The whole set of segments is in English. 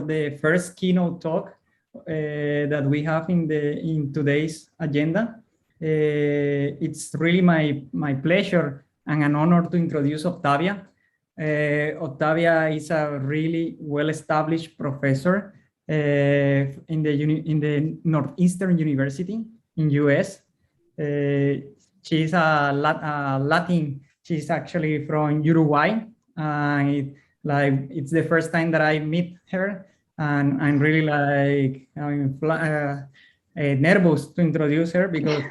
the first keynote talk that we have in today's agenda. It's really my pleasure and an honor to introduce Octavia. Octavia is a really well-established professor in the Northeastern University in US. She's a Latin. She's actually from Uruguay. It's the first time that I meet her, and I'm really nervous to introduce her, because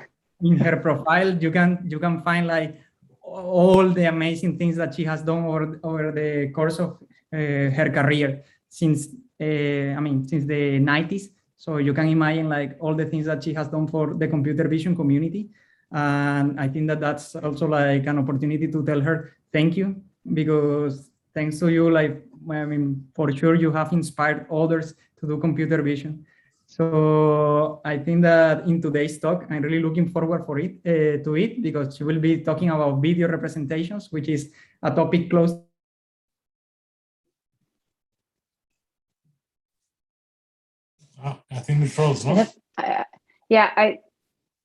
in her profile you can find like all the amazing things that she has done over the course of her career since since the 90s. So you can imagine like all the things that she has done for the computer vision community. And I think that that's also like an opportunity to tell her thank you, because thanks to you, for sure you have inspired others to do computer vision. So I think that in today's talk, I'm really looking forward to it, because she will be talking about video representations, which is a topic close. Oh, I think we froze, no? Yeah,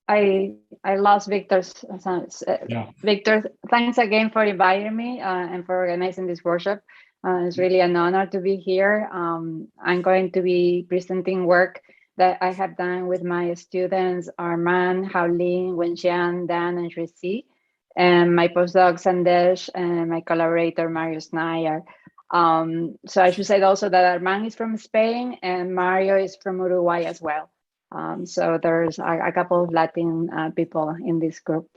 I lost Victor's sounds. Yeah. Victor, thanks again for inviting me and for organizing this workshop. It's really an honor to be here. I'm going to be presenting work that I have done with my students, Armand, Haolin, Wenxian, Dan, and Shrisi, and my postdoc, Sandesh, and my collaborator, Marius Nair. So I should say also that Armand is from Spain and Mario is from Uruguay as well. So there's a couple of Latin people in this group.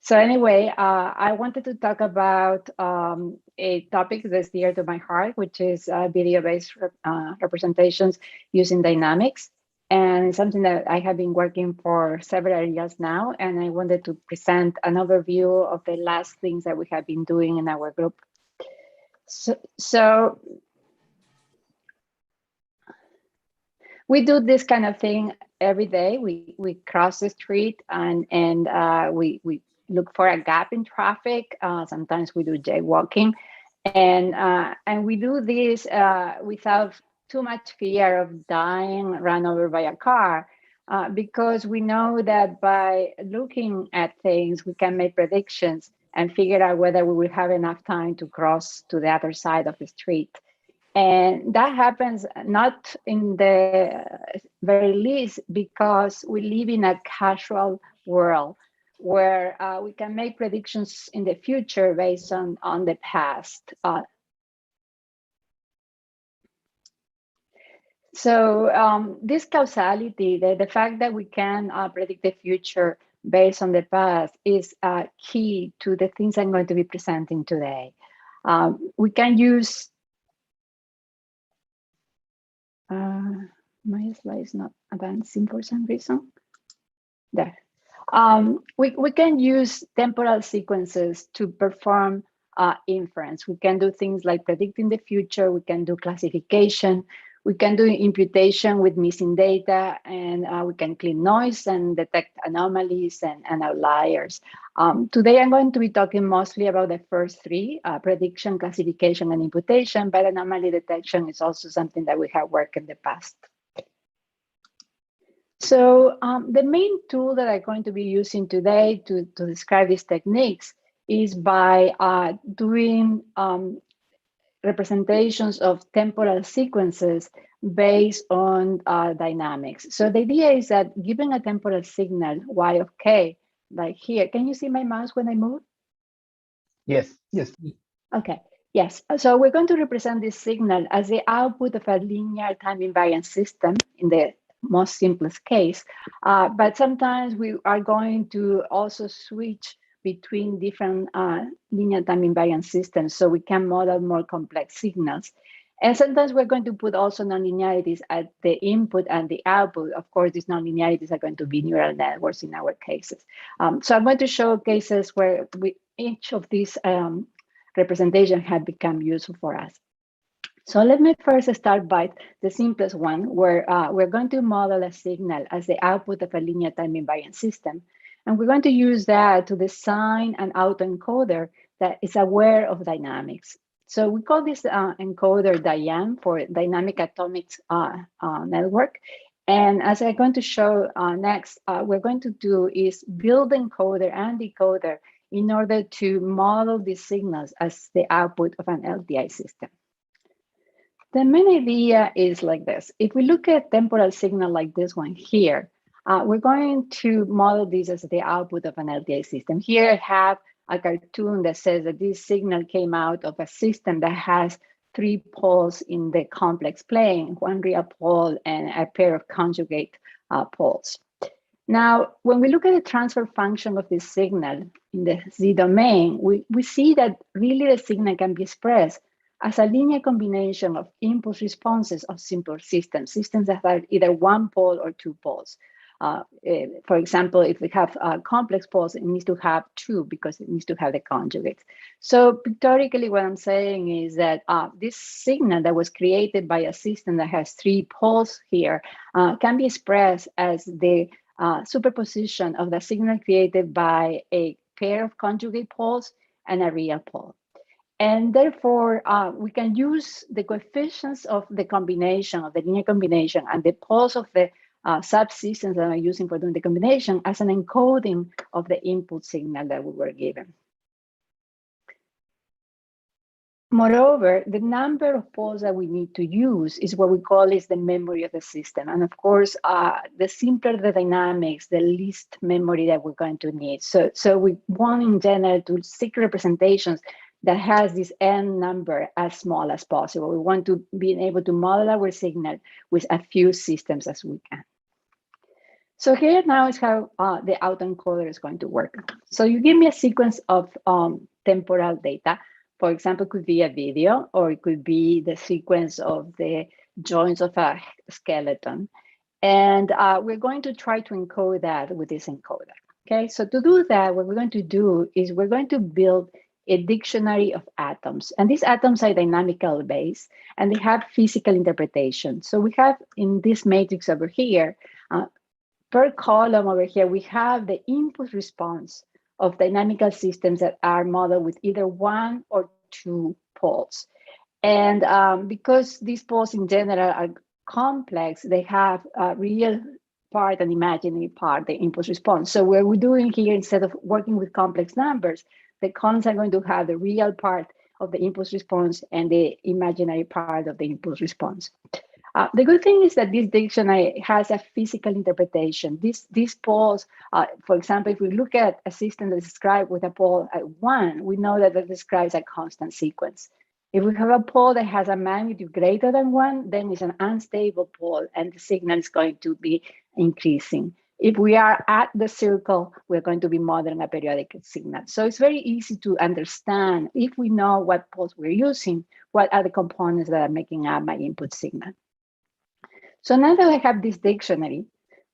So anyway, I wanted to talk about a topic that's dear to my heart, which is video-based representations using dynamics. And it's something that I have been working for several years now. And I wanted to present an overview of the last things that we have been doing in our group. So we do this kind of thing every day. We cross the street and we look for a gap in traffic. Sometimes we do jaywalking, and we do this without too much fear of dying run over by a car, because we know that by looking at things, we can make predictions and figure out whether we will have enough time to cross to the other side of the street. And that happens not in the very least because we live in a casual world where we can make predictions in the future based on the past. So this causality, the fact that we can predict the future based on the past, is key to the things I'm going to be presenting today. We can use my slide is not advancing for some reason. There. We can use temporal sequences to perform inference. We can do things like predicting the future. We can do classification. We can do imputation with missing data, and we can clean noise and detect anomalies and outliers. Today, I'm going to be talking mostly about the first three, prediction, classification, and imputation, but anomaly detection is also something that we have worked in the past. So the main tool that I'm going to be using today to describe these techniques is by doing representations of temporal sequences based on dynamics. So the idea is that given a temporal signal, y of k, like here, can you see my mouse when I move? Yes, yes. Okay, yes. So we're going to represent this signal as the output of a linear time invariant system in the most simplest case. But sometimes we are going to also switch between different linear time invariant systems, so we can model more complex signals. And sometimes we're going to put also nonlinearities at the input and the output. Of course, these nonlinearities are going to be neural networks in our cases. So I'm going to show cases where each of these representations have become useful for us. So let me first start by the simplest one, where we're going to model a signal as the output of a linear time invariant system. And we're going to use that to design an autoencoder that is aware of dynamics. So we call this encoder DIAN for Dynamic Atomic Network. And as I'm going to show next, we're going to do is build encoder and decoder in order to model these signals as the output of an LTI system. The main idea is like this. If we look at temporal signal like this one here, we're going to model this as the output of an LTI system. Here I have a cartoon that says that this signal came out of a system that has 3 poles in the complex plane, 1 real pole and a pair of conjugate poles. Now, when we look at the transfer function of this signal in the Z domain, we see that really the signal can be expressed as a linear combination of impulse responses of simple systems, systems that are either 1 pole or 2 poles. For example, if we have complex poles, it needs to have 2 because it needs to have the conjugates. So pictorially, what I'm saying is that this signal that was created by a system that has 3 poles here can be expressed as the superposition of the signal created by a pair of conjugate poles and a real pole. And therefore, we can use the coefficients of the combination, of the linear combination, and the poles of the subsystems that I'm using for doing the combination as an encoding of the input signal that we were given. Moreover, the number of poles that we need to use is what we call is the memory of the system. And of course, the simpler the dynamics, the least memory that we're going to need. So we want in general to seek representations that has this n number as small as possible. We want to be able to model our signal with a few systems as we can. So here now is how the autoencoder is going to work. So you give me a sequence of temporal data. For example, it could be a video, or it could be the sequence of the joints of a skeleton. And we're going to try to encode that with this encoder. Okay, so to do that, what we're going to do is we're going to build a dictionary of atoms. And these atoms are dynamical based, and they have physical interpretation. So we have in this matrix over here, per column over here, we have the input response of dynamical systems that are modeled with either 1 or 2 poles. And because these poles in general are complex, they have a real part and imaginary part, the input response. So what we're doing here, instead of working with complex numbers, the columns are going to have the real part of the impulse response and the imaginary part of the impulse response. The good thing is that this dictionary has a physical interpretation. These poles, for example, if we look at a system that's described with a pole at 1, we know that describes a constant sequence. If we have a pole that has a magnitude greater than 1, then it's an unstable pole and the signal is going to be increasing. If we are at the circle, we're going to be modeling a periodic signal. So it's very easy to understand, if we know what poles we're using, what are the components that are making up my input signal. So now that I have this dictionary,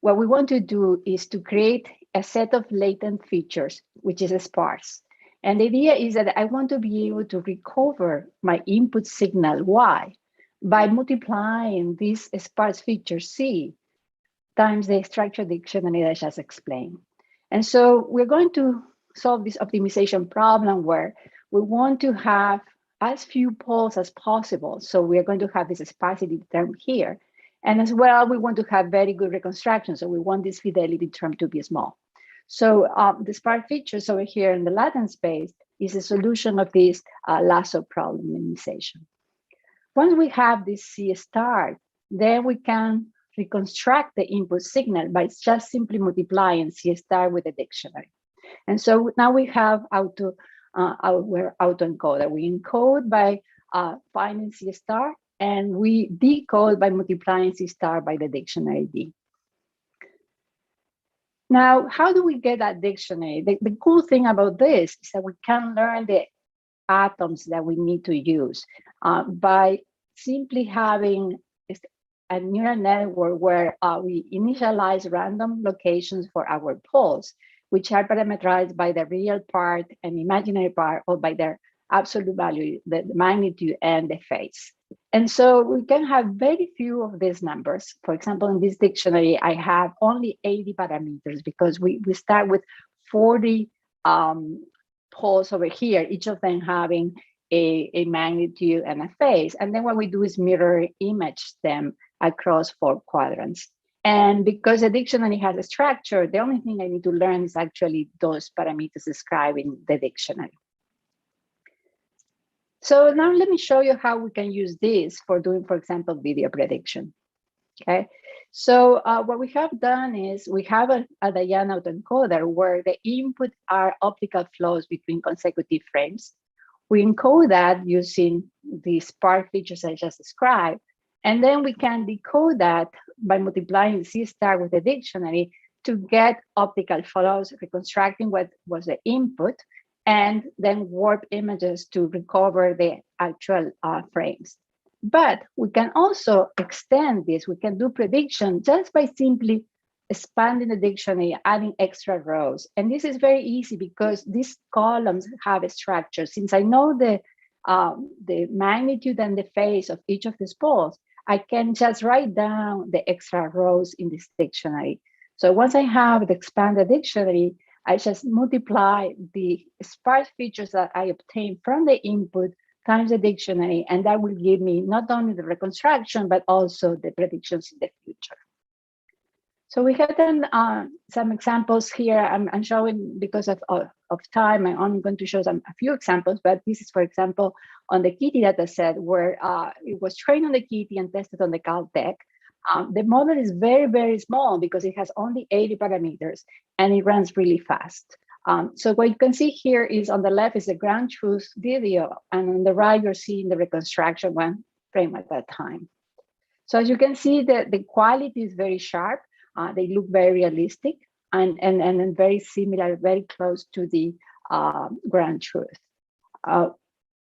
what we want to do is to create a set of latent features, which is sparse. And the idea is that I want to be able to recover my input signal Y by multiplying this sparse feature C times the structure dictionary that I just explained. And so we're going to solve this optimization problem where we want to have as few poles as possible. So we're going to have this sparsity term here. And as well, we want to have very good reconstruction. So we want this fidelity term to be small. So the sparse features over here in the latent space is a solution of this lasso problem minimization. Once we have this C star, then we can reconstruct the input signal by just simply multiplying C star with the dictionary. And so now we have our autoencoder. We encode by finding C star, and we decode by multiplying C star by the dictionary D. Now, how do we get that dictionary? The cool thing about this is that we can learn the atoms that we need to use by simply having a neural network where we initialize random locations for our poles, which are parameterized by the real part and imaginary part, or by their absolute value, the magnitude and the phase. And so we can have very few of these numbers. For example, in this dictionary, I have only 80 parameters because we start with 40 poles over here, each of them having a magnitude and a phase. And then what we do is mirror image them across 4 quadrants. And because the dictionary has a structure, the only thing I need to learn is actually those parameters describing the dictionary. So now let me show you how we can use this for doing, for example, video prediction. Okay, so what we have done is we have a Diana autoencoder where the input are optical flows between consecutive frames. We encode that using the spark features I just described, and then we can decode that by multiplying C star with the dictionary to get optical flows, reconstructing what was the input, and then warp images to recover the actual frames. But we can also extend this. We can do prediction just by simply expanding the dictionary, adding extra rows. And this is very easy because these columns have a structure. Since I know the magnitude and the phase of each of these poles, I can just write down the extra rows in this dictionary. So once I have the expanded dictionary, I just multiply the sparse features that I obtain from the input times the dictionary, and that will give me not only the reconstruction, but also the predictions in the future. So we have done some examples here. I'm showing because of time, I'm only going to show a few examples, but this is, for example, on the Kitty data set where it was trained on the Kitty and tested on the Caltech. The model is very, very small because it has only 80 parameters and it runs really fast. So what you can see here is on the left is the ground truth video, and on the right, you're seeing the reconstruction 1 frame at a time. So as you can see, the quality is very sharp. They look very realistic and very similar, very close to the ground truth.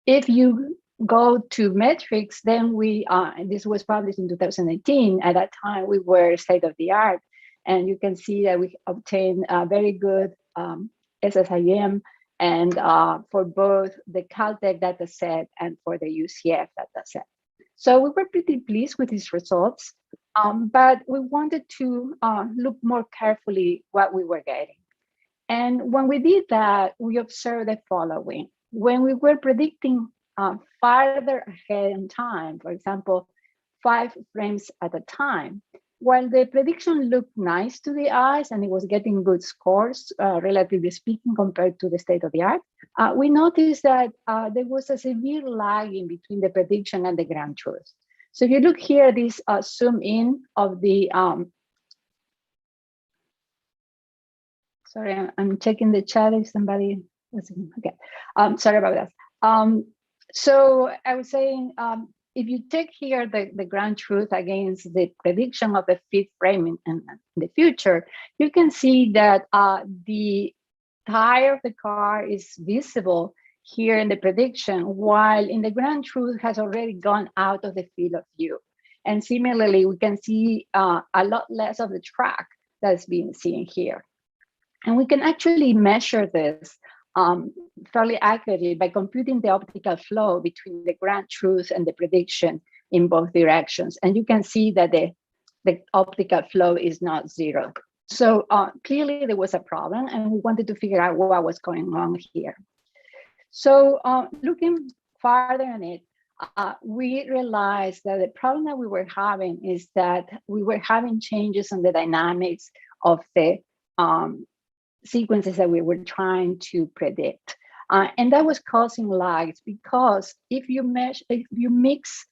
If you go to metrics, then this was published in 2018. At that time, we were state of the art, and you can see that we obtained a very good SSIM and for both the Caltech data set and for the UCF data set. So we were pretty pleased with these results, but we wanted to look more carefully what we were getting. And when we did that, we observed the following. When we were predicting farther ahead in time, for example, 5 frames at a time, while the prediction looked nice to the eyes and it was getting good scores, relatively speaking, compared to the state of the art, we noticed that there was a severe lag in between the prediction and the ground truth. So if you look here, this zoom in of the, sorry, I'm checking the chat if somebody, okay, sorry about that. So I was saying, if you take here the ground truth against the prediction of the 5th frame in the future, you can see that the tire of the car is visible here in the prediction, while in the ground truth has already gone out of the field of view. And similarly, we can see a lot less of the track that's being seen here. And we can actually measure this fairly accurately by computing the optical flow between the ground truth and the prediction in both directions. And you can see that the optical flow is not 0. So clearly there was a problem, and we wanted to figure out what was going on here. So looking farther on it, we realized that the problem that we were having is that we were having changes in the dynamics of the sequences that we were trying to predict. And that was causing lags because if you mix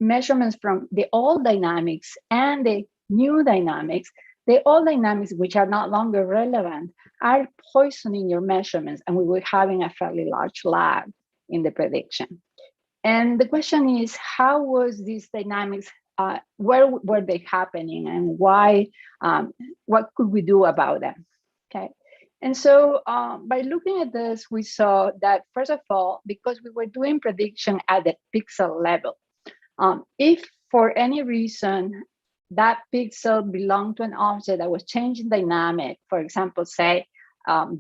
measurements from the old dynamics and the new dynamics, the old dynamics, which are no longer relevant, are poisoning your measurements, and we were having a fairly large lag in the prediction. And the question is, how was these dynamics, where were they happening, and why, what could we do about them? Okay, and so by looking at this, we saw that, first of all, because we were doing prediction at the pixel level, if for any reason that pixel belonged to an object that was changing dynamic, for example, say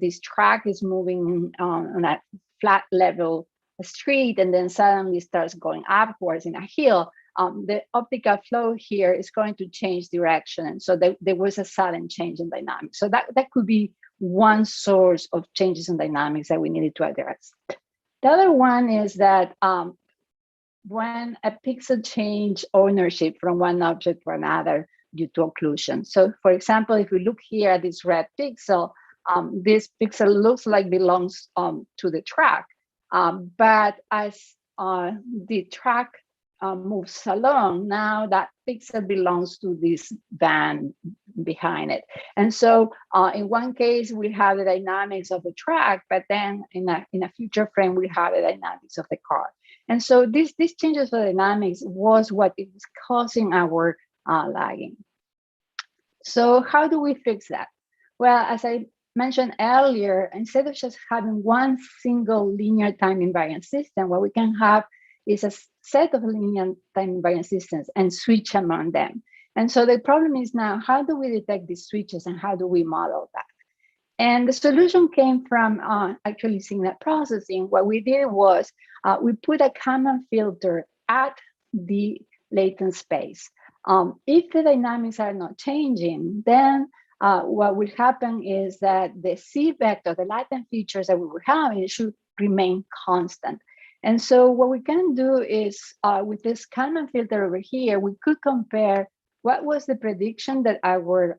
this track is moving on a flat level street and then suddenly starts going upwards in a hill, the optical flow here is going to change direction. And so there was a sudden change in dynamics. So that could be one source of changes in dynamics that we needed to address. The other one is that when a pixel change ownership from one object to another due to occlusion. So for example, if we look here at this red pixel, this pixel looks like belongs to the track. But as the track moves along, now that pixel belongs to this band behind it. And so in one case, we have the dynamics of the track, but then in a future frame, we have the dynamics of the car. And so these changes of dynamics was what is causing our lagging. So how do we fix that? Well, as I mentioned earlier, instead of just having one single linear time invariant system, what we can have is a set of linear time invariant systems and switch among them. And so the problem is now, how do we detect these switches and how do we model that? And the solution came from actually signal processing. What we did was we put a common filter at the latent space. If the dynamics are not changing, then what will happen is that the C vector, the latent features that we were having, should remain constant. And so what we can do is with this Kalman filter over here, we could compare what was the prediction that our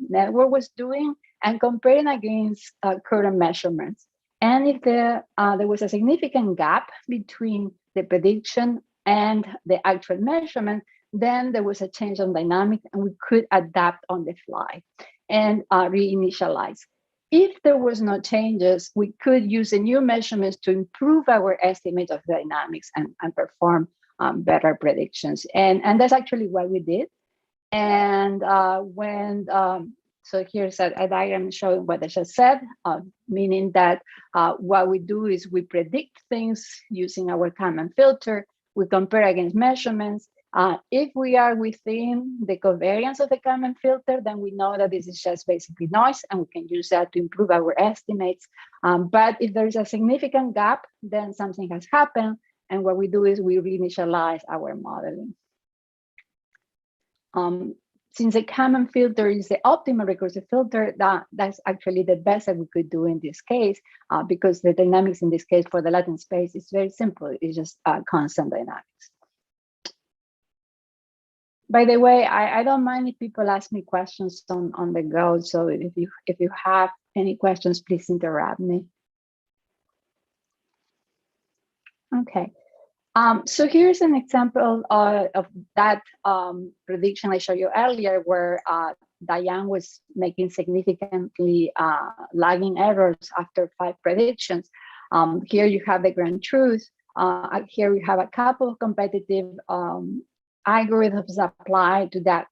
network was doing and comparing against current measurements. And if there was a significant gap between the prediction and the actual measurement, then there was a change on dynamic and we could adapt on the fly and reinitialize. If there was no changes, we could use the new measurements to improve our estimate of dynamics and perform better predictions. And that's actually what we did. And so here's a diagram showing what I just said, meaning that what we do is we predict things using our Kalman filter. We compare against measurements. If we are within the covariance of the Kalman filter, then we know that this is just basically noise and we can use that to improve our estimates. But if there is a significant gap, then something has happened. And what we do is we reinitialize our modeling. Since the Kalman filter is the optimal recursive filter, that's actually the best that we could do in this case, because the dynamics in this case for the latent space is very simple. It's just constant dynamics. By the way, I don't mind if people ask me questions on the go. So if you have any questions, please interrupt me. Okay. So here's an example of that prediction I showed you earlier, where Diane was making significantly lagging errors after 5 predictions. Here you have the grand truth. Here we have a couple of competitive algorithms applied to that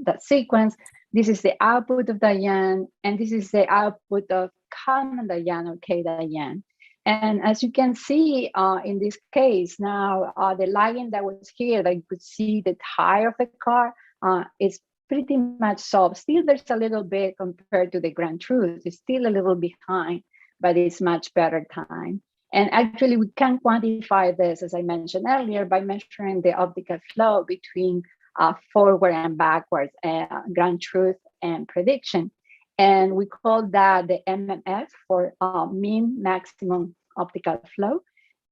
that sequence. This is the output of Diane, and this is the output of Kalman Diane or K Diane. And as you can see in this case now, the lagging that was here, that you could see the tire of the car is pretty much solved. Still, there's a little bit compared to the grand truth. It's still a little behind, but it's much better time. And actually, we can quantify this, as I mentioned earlier, by measuring the optical flow between forward and backwards, grand truth and prediction. And we call that the MMF for mean maximum optical flow.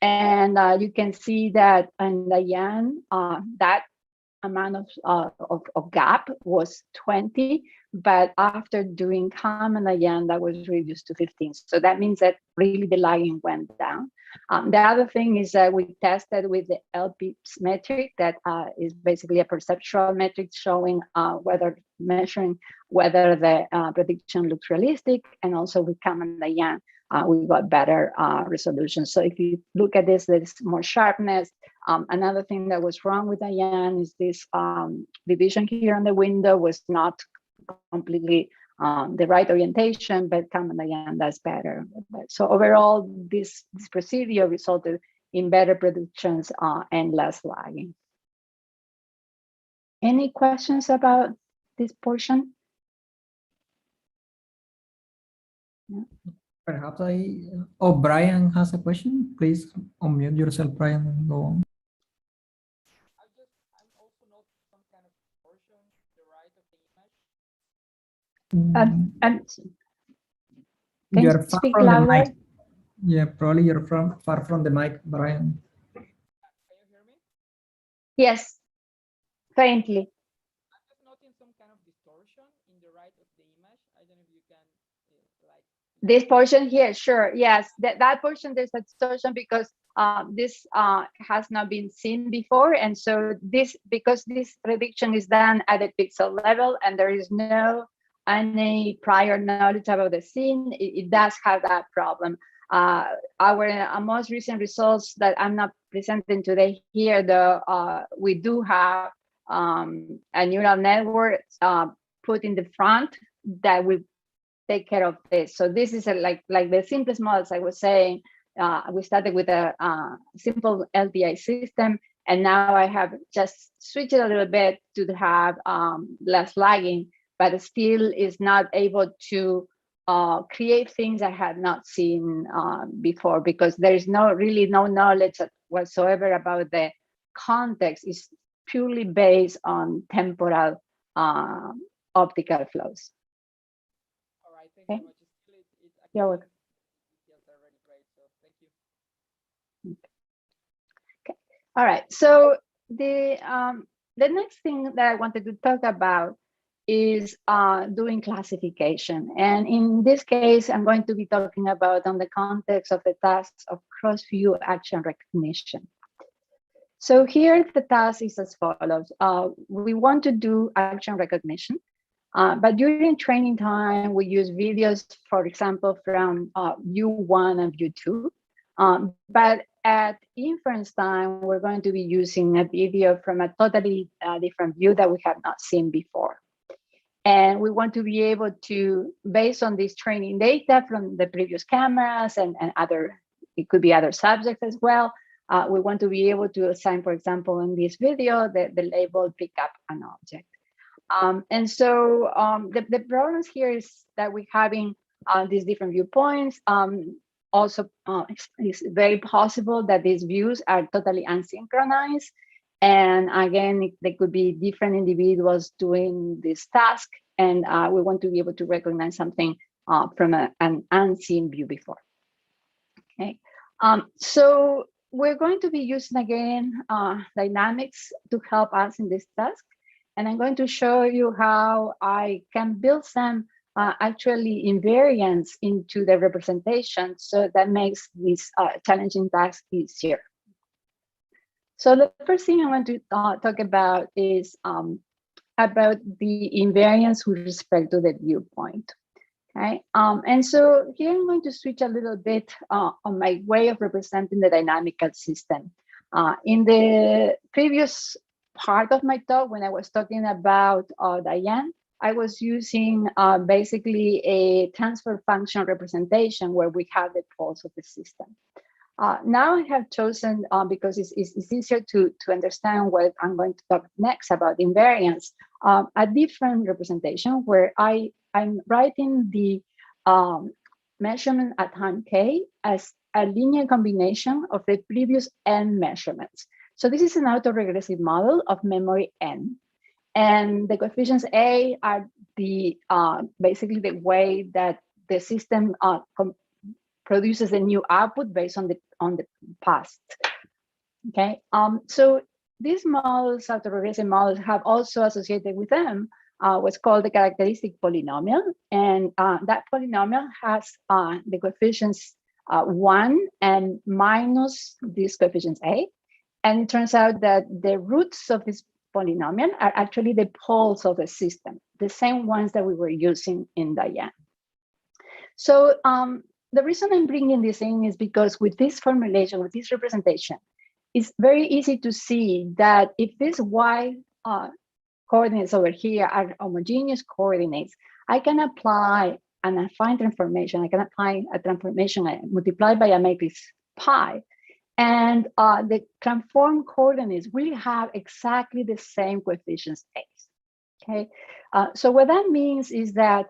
And you can see that in Diane, that amount of gap was 20, but after doing Kalman Diane, that was reduced to 15. So that means that really the lagging went down. The other thing is that we tested with the LPIPS metric, that is basically a perceptual metric showing measuring whether the prediction looks realistic, and also with Kalman Diane, we got better resolution. So if you look at this, there's more sharpness. Another thing that was wrong with Diane is this division here on the window was not completely the right orientation, but Kalman Diane does better. So overall, this procedure resulted in better predictions and less lagging. Any questions about this portion? No. Perhaps Brian has a question. Please unmute yourself, Brian, and go on. I'm also noticing some kind of distortion to the right of the image. Can you speak louder? Yeah, probably you're far from the mic, Brian. Can you hear me? Yes, faintly. I'm just noting some kind of distortion in the right of the image. I don't know if you can like. This portion here, sure, yes, that portion there's a distortion because this has not been seen before, and so this, because this prediction is done at a pixel level and there is no any prior knowledge about the scene, it does have that problem. Our most recent results that I'm not presenting today here, though, we do have a neural network put in the front that will take care of this. So this is like the simplest models I was saying. We started with a simple LBI system, and now I have just switched it a little bit to have less lagging, but still is not able to create things I had not seen before, because there is really no knowledge whatsoever about the context. It's purely based on temporal optical flows. All right, thank you Okay. so much. You're welcome. Details are really great, so thank you. Okay. All right. So the next thing that I wanted to talk about is doing classification. And in this case, I'm going to be talking about on the context of the tasks of cross-view action recognition. So here the task is as follows. We want to do action recognition, but during training time, we use videos, for example, from view 1 and view 2. But at inference time, we're going to be using a video from a totally different view that we have not seen before. And we want to be able to, based on this training data from the previous cameras and other, it could be other subjects as well, we want to be able to assign, for example, in this video, the label pick up an object. And so the problems here is that we're having these different viewpoints. Also, it's very possible that these views are totally unsynchronized. And again, they could be different individuals doing this task. And we want to be able to recognize something from an unseen view before. Okay. So we're going to be using again dynamics to help us in this task. And I'm going to show you how I can build some actually invariants into the representation, so that makes this challenging task easier. So the first thing I want to talk about is about the invariance with respect to the viewpoint. Okay, and so here I'm going to switch a little bit on my way of representing the dynamical system. In the previous part of my talk, when I was talking about Diane, I was using basically a transfer function representation where we have the pulse of the system. Now I have chosen, because it's easier to understand what I'm going to talk next about invariance, a different representation where I'm writing the measurement at time k as a linear combination of the previous n measurements. So this is an autoregressive model of memory n. And the coefficients A are the basically the way that the system produces a new output based on the past. Okay, so these models, autoregressive models, have also associated with them what's called the characteristic polynomial, and that polynomial has the coefficients 1 and minus these coefficients A, and it turns out that the roots of this polynomial are actually the poles of the system, the same ones that we were using in Diane. So the reason I'm bringing this in is because with this formulation, with this representation, it's very easy to see that if these y coordinates over here are homogeneous coordinates, I can apply an affine transformation. I can apply a transformation multiplied by a matrix pi, and the transformed coordinates will have exactly the same coefficients A. Okay, so what that means is that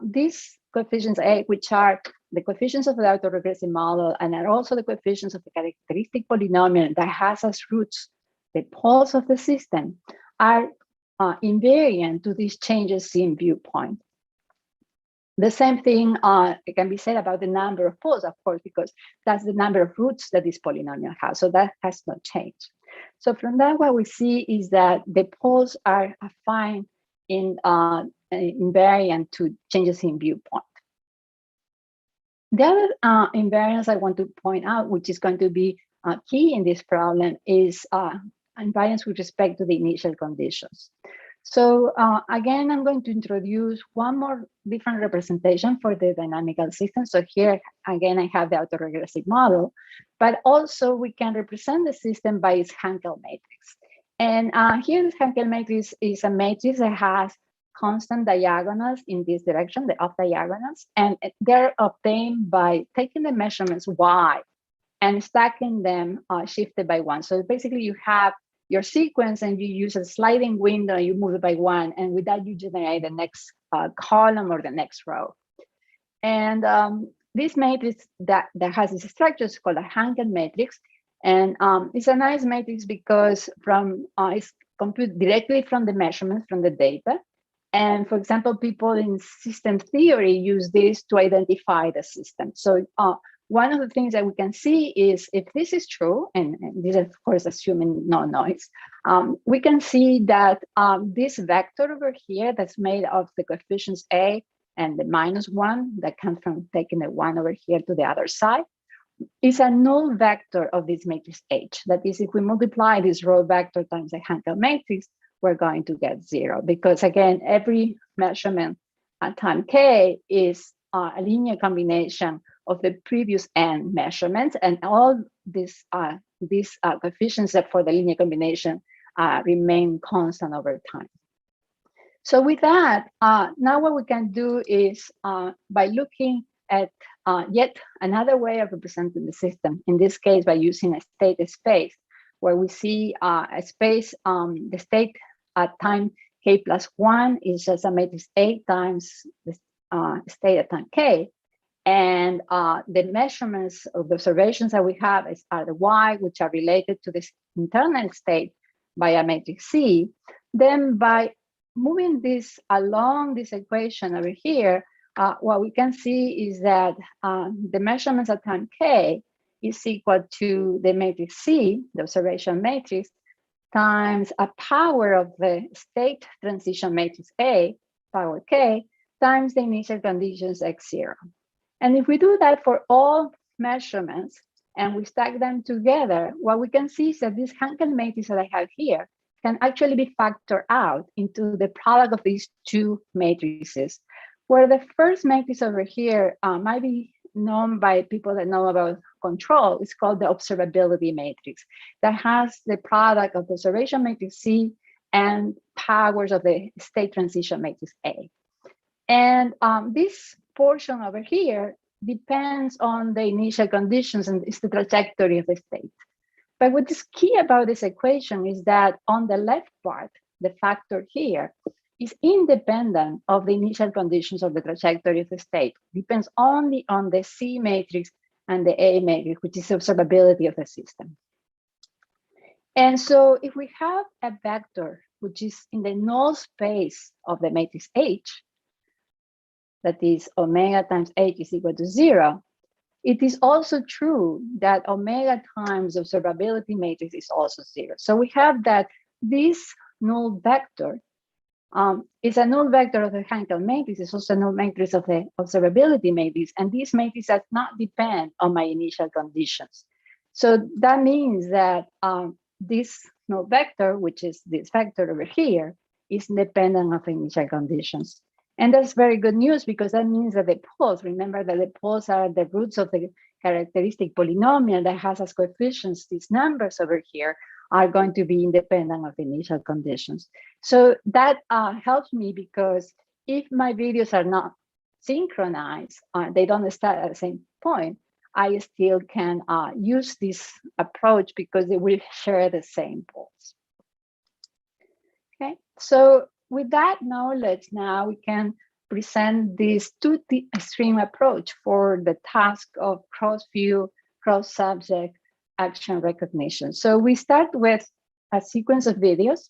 these coefficients A, which are the coefficients of the autoregressive model and are also the coefficients of the characteristic polynomial that has as roots the poles of the system, are invariant to these changes in viewpoint. The same thing can be said about the number of poles, of course, because that's the number of roots that this polynomial has. So that has not changed. So from that, what we see is that the poles are affine in invariant to changes in viewpoint. The other invariance I want to point out, which is going to be key in this problem, is invariance with respect to the initial conditions. So again, I'm going to introduce one more different representation for the dynamical system. So here, again, I have the autoregressive model, but also we can represent the system by its Hankel matrix. And here, this Hankel matrix is a matrix that has constant diagonals in this direction, the off diagonals, and they're obtained by taking the measurements y and stacking them shifted by 1. So basically, you have your sequence and you use a sliding window, you move it by 1, and with that you generate the next column or the next row. And this matrix that has this structure is called a Hankel matrix, and it's a nice matrix because it's computed directly from the measurements from the data. And for example, people in system theory use this to identify the system. So one of the things that we can see is if this is true, and this is of course assuming no noise, we can see that this vector over here that's made of the coefficients A and the -1 that comes from taking the 1 over here to the other side is a null vector of this matrix H. That is, if we multiply this row vector times the Hankel matrix, we're going to get 0 because again, every measurement at time K is a linear combination of the previous n measurements, and all these coefficients for the linear combination remain constant over time. So with that, now what we can do is by looking at yet another way of representing the system, in this case by using a state space, where we see a space, the state at time k plus 1 is just a matrix A times the state at time k. And the measurements of the observations that we have are the y, which are related to this internal state by a matrix C. Then by moving this along this equation over here, what we can see is that the measurements at time k is equal to the matrix C, the observation matrix, times a power of the state transition matrix A, power k, times the initial conditions x0. And if we do that for all measurements and we stack them together, what we can see is that this Hankel matrix that I have here can actually be factored out into the product of these two matrices, where the first matrix over here might be known by people that know about control. It's called the observability matrix that has the product of the observation matrix C and powers of the state transition matrix A. And this portion over here depends on the initial conditions and it's the trajectory of the state. But what is key about this equation is that on the left part, the factor here is independent of the initial conditions of the trajectory of the state. It depends only on the C matrix and the A matrix, which is the observability of the system. And so if we have a vector which is in the null space of the matrix H, that is omega times H is equal to 0, it is also true that omega times observability matrix is also 0. So we have that this null vector is a null vector of the Hankel matrix. It's also a null matrix of the observability matrix. And this matrix does not depend on my initial conditions. So that means that this null vector, which is this vector over here, is independent of the initial conditions. And that's very good news because that means that the poles, remember that the poles are the roots of the characteristic polynomial that has as coefficients these numbers over here, are going to be independent of the initial conditions. So that helps me because if my videos are not synchronized, they don't start at the same point, I still can use this approach because they will share the same poles. Okay, so with that knowledge, now we can present this two-stream approach for the task of cross-view, cross-subject action recognition. So we start with a sequence of videos.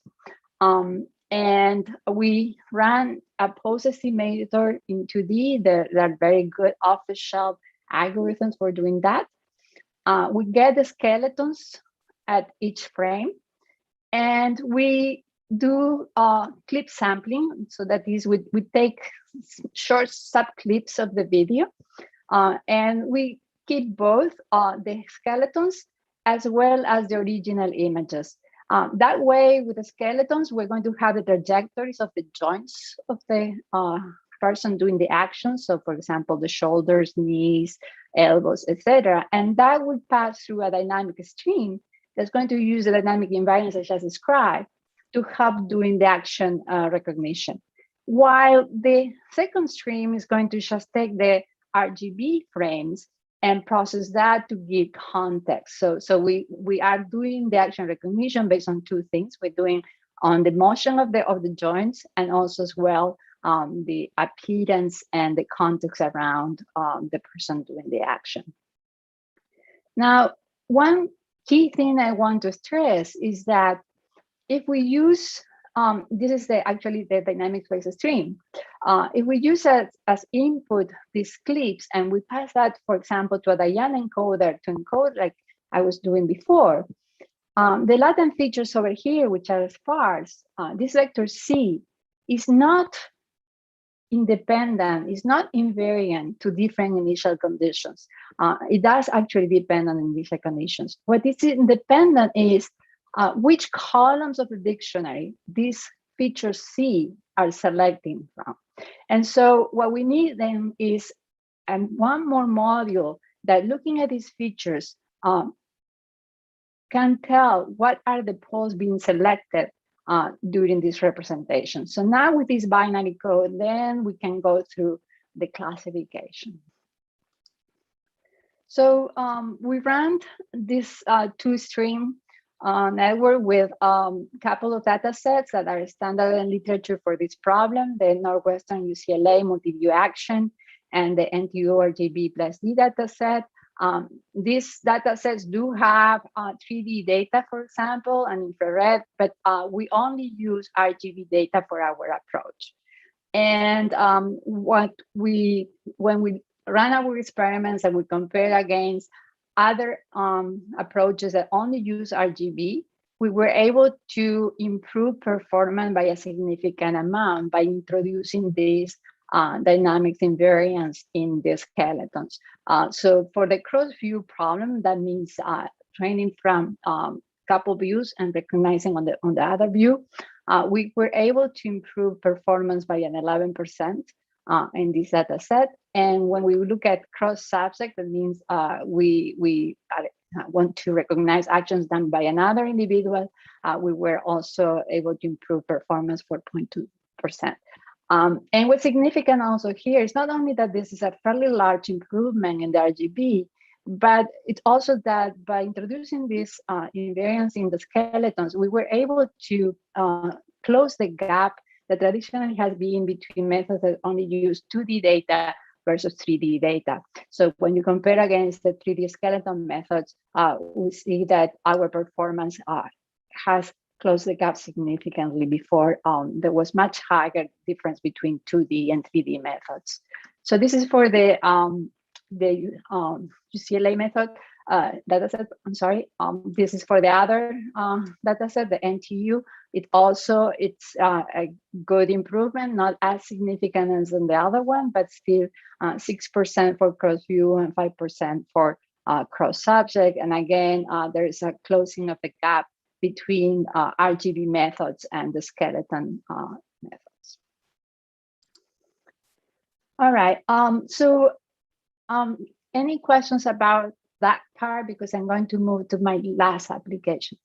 And we ran a pose estimator in 2D. There are very good off-the-shelf algorithms for doing that. We get the skeletons at each frame, and we do clip sampling. So that is, we take short sub-clips of the video, and we keep both the skeletons as well as the original images. That way, with the skeletons, we're going to have the trajectories of the joints of the person doing the action. So, for example, the shoulders, knees, elbows, etc. And that would pass through a dynamic stream that's going to use the dynamic invariance I just described to help doing the action recognition. While the second stream is going to just take the RGB frames and process that to give context. So we are doing the action recognition based on two things. We're doing on the motion of the joints, and also as well the appearance and the context around the person doing the action. Now, one key thing I want to stress is that if we use this is actually the dynamic space stream. If we use as input these clips and we pass that, for example, to a Diana encoder to encode like I was doing before, the latent features over here, which are sparse, this vector C is not independent, is not invariant to different initial conditions. It does actually depend on initial conditions. What is independent is which columns of the dictionary these features C are selecting from. And so what we need then is one more module that, looking at these features, can tell what are the poles being selected during this representation. So now with this binary code, then we can go through the classification. So we ran this two-stream network with a couple of data sets that are standard in literature for this problem: the Northwestern UCLA multi-view action and the NTU RGB plus D data set. These data sets do have 3D data, for example, and infrared, but we only use RGB data for our approach. And when we run our experiments and we compare against other approaches that only use RGB, we were able to improve performance by a significant amount by introducing these dynamics invariance in the skeletons. So for the cross view problem, that means training from couple views and recognizing on the other view, we were able to improve performance by an 11% in this data set. And when we look at cross subject, that means we want to recognize actions done by another individual. We were also able to improve performance for 0.2%. And what's significant also here is not only that this is a fairly large improvement in the RGB, but it's also that by introducing this invariance in the skeletons, we were able to close the gap that traditionally has been between methods that only use 2D data versus 3D data. So when you compare against the 3D skeleton methods, we see that our performance has closed the gap significantly. Before there was much higher difference between 2D and 3D methods. So this is for the UCLA method dataset. I'm sorry. This is for the other dataset, the NTU. It's a good improvement, not as significant as in the other one, but still 6% for cross view and 5% for cross subject. And again, there is a closing of the gap between RGB methods and the skeleton methods. All right. Any questions about that part? Because I'm going to move to my last application.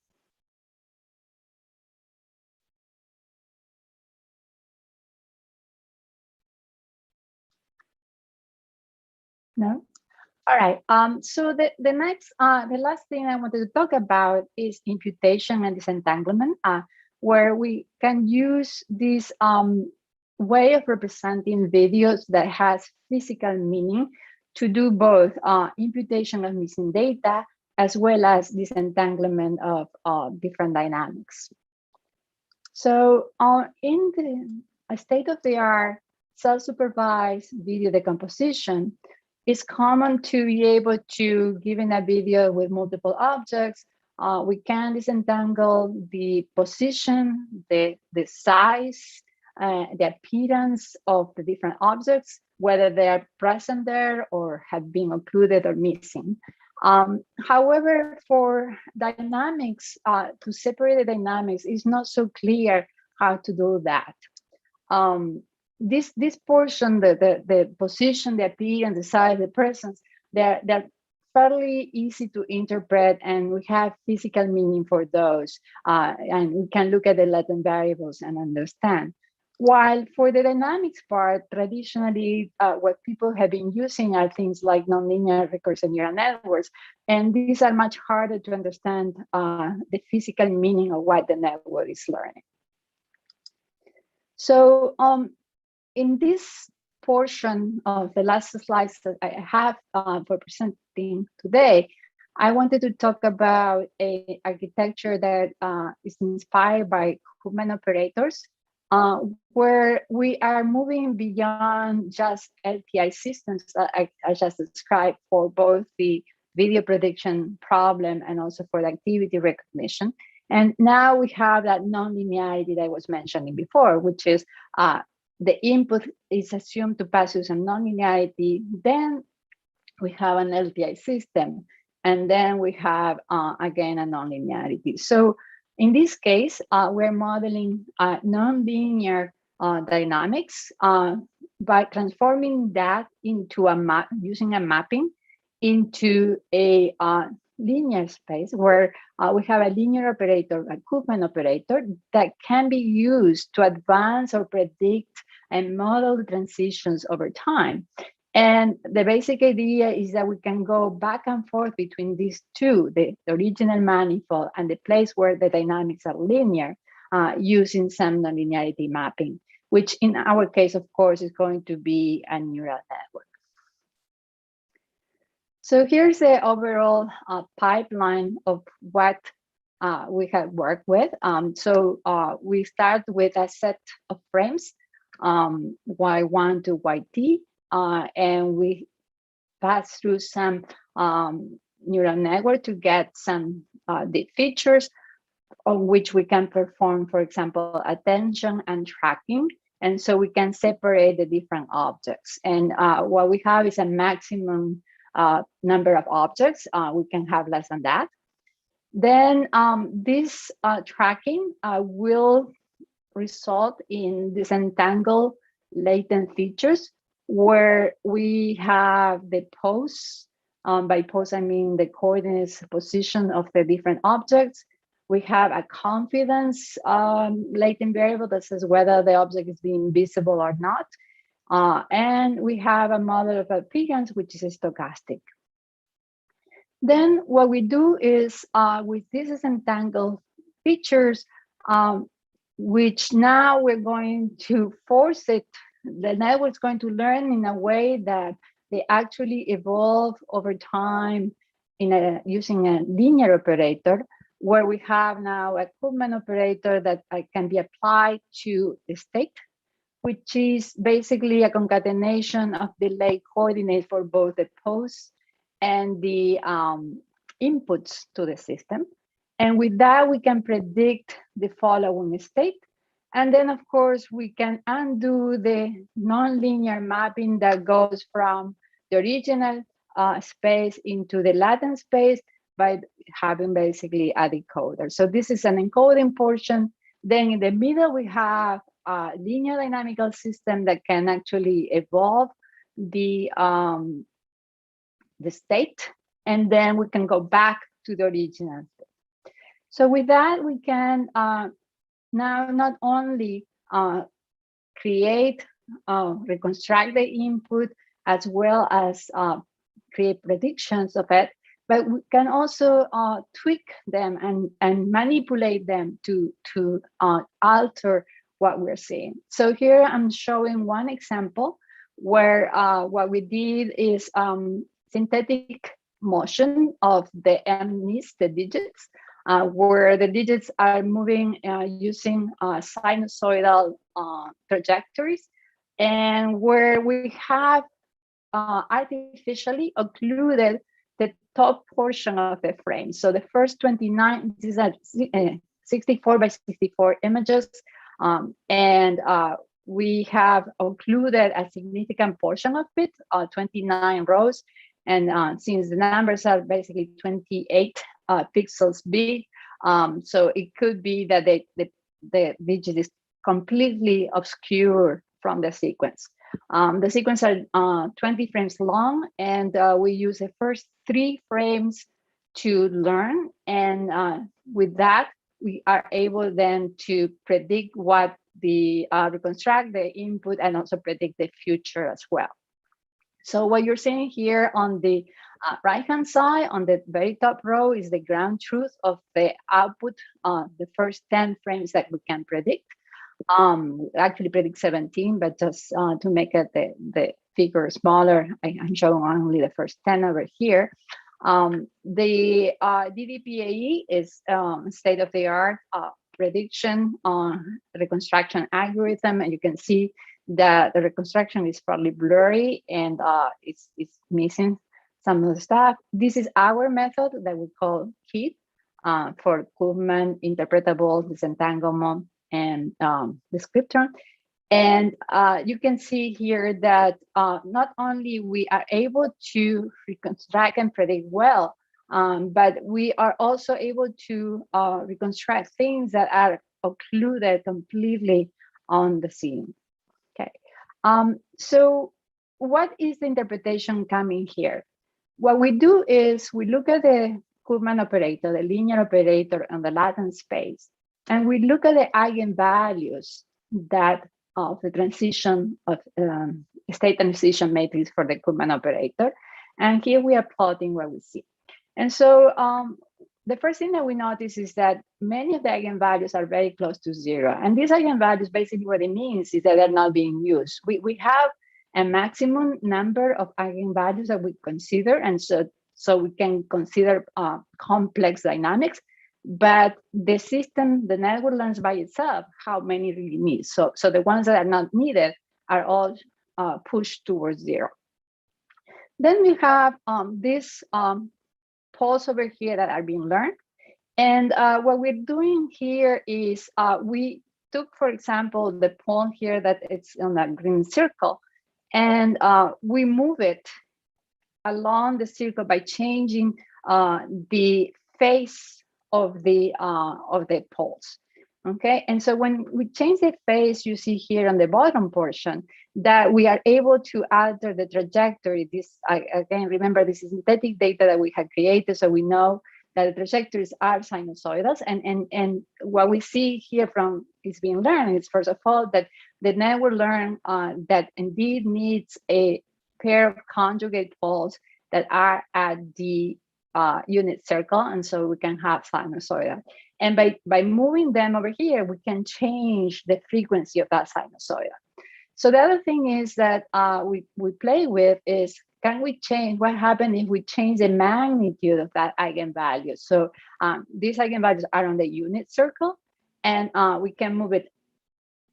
No? All right. So the last thing I wanted to talk about is imputation and disentanglement, where we can use this way of representing videos that has physical meaning to do both imputation of missing data as well as disentanglement of different dynamics. So in the state-of-the-art self-supervised video decomposition, it's common to be able to, given a video with multiple objects, we can disentangle the position, the size, the appearance of the different objects, whether they are present there or have been occluded or missing. However, for dynamics, to separate the dynamics, it's not so clear how to do that. This portion, the position, the appearance, the size, the presence, they're fairly easy to interpret, and we have physical meaning for those, and we can look at the latent variables and understand. While for the dynamics part, traditionally, what people have been using are things like nonlinear recursive neural networks, and these are much harder to understand the physical meaning of what the network is learning. So in this portion of the last slides that I have for presenting today, I wanted to talk about an architecture that is inspired by human operators, where we are moving beyond just LTI systems that I just described for both the video prediction problem and also for the activity recognition. And now we have that nonlinearity that I was mentioning before, which is the input is assumed to pass through some nonlinearity. Then we have an LTI system, and then we have, again, a nonlinearity. So in this case, we're modeling nonlinear dynamics by transforming that into a map, using a mapping into a linear space where we have a linear operator, a Koopman operator, that can be used to advance or predict and model the transitions over time. And the basic idea is that we can go back and forth between these two, the original manifold and the place where the dynamics are linear, using some nonlinearity mapping, which in our case, of course, is going to be a neural network. So here's the overall pipeline of what we have worked with. So we start with a set of frames, Y1 to YT, and we pass through some neural network to get some the features on which we can perform, for example, attention and tracking. And so we can separate the different objects. And what we have is a maximum number of objects. We can have less than that. Then this tracking will result in disentangle latent features where we have the pose. By pose, I mean the coordinates position of the different objects. We have a confidence latent variable that says whether the object is being visible or not. And we have a model of appearance, which is stochastic. Then what we do is with these disentangled features, which now we're going to force it, the network's going to learn in a way that they actually evolve over time using a linear operator, where we have now a Koopman operator that can be applied to the state, which is basically a concatenation of delay coordinates for both the pose and the inputs to the system. And with that, we can predict the following state. And then, of course, we can undo the nonlinear mapping that goes from the original space into the latent space by having basically a decoder. So this is an encoding portion. Then in the middle, we have a linear dynamical system that can actually evolve the state, and then we can go back to the original state. So with that, we can now not only create, reconstruct the input, as well as create predictions of it, but we can also tweak them and manipulate them to alter what we're seeing. So here I'm showing one example where what we did is synthetic motion of the MNIST, the digits, where the digits are moving using sinusoidal trajectories, and where we have artificially occluded the top portion of the frame. So the first 29, these are 64 by 64 images, and we have occluded a significant portion of it, 29 rows. And since the numbers are basically 28 pixels big, so it could be that the digit is completely obscure from the sequence. The sequence are 20 frames long, and we use the first 3 frames to learn. And with that, we are able then to predict what the reconstruct the input and also predict the future as well. So what you're seeing here on the right-hand side, on the very top row, is the ground truth of the output, the first 10 frames that we can predict. Actually predict 17, but just to make it the figure smaller, I'm showing only the first 10 over here. The DDPAE is state-of-the-art prediction reconstruction algorithm, and you can see that the reconstruction is probably blurry and it's missing some of the stuff. This is our method that we call KIT for Kuhlmann interpretable disentanglement and descriptor. And you can see here that not only we are able to reconstruct and predict well, but we are also able to reconstruct things that are occluded completely on the scene. Okay, so what is the interpretation coming here? What we do is we look at the Kuhlmann operator, the linear operator on the latent space, and we look at the eigenvalues that of the transition of state transition matrix for the Kuhlmann operator. And here we are plotting what we see. And so the first thing that we notice is that many of the eigenvalues are very close to 0. And these eigenvalues, basically what it means is that they're not being used. We have a maximum number of eigenvalues that we consider, and so we can consider complex dynamics, but the system, the network learns by itself how many really needs. So the ones that are not needed are all pushed towards 0. Then we have these polls over here that are being learned. And what we're doing here is we took, for example, the poll here that it's on a green circle, and we move it along the circle by changing the face of the poles. Okay, and so when we change the phase, you see here on the bottom portion that we are able to alter the trajectory. This, again, remember, this is synthetic data that we have created, so we know that the trajectories are sinusoidals. And what we see here from is being learned is, first of all, that the network learn that indeed needs a pair of conjugate poles that are at the unit circle, and so we can have sinusoidal. And by moving them over here, we can change the frequency of that sinusoidal. So the other thing is that we play with is, can we change what happens if we change the magnitude of that eigenvalue? So these eigenvalues are on the unit circle, and we can move it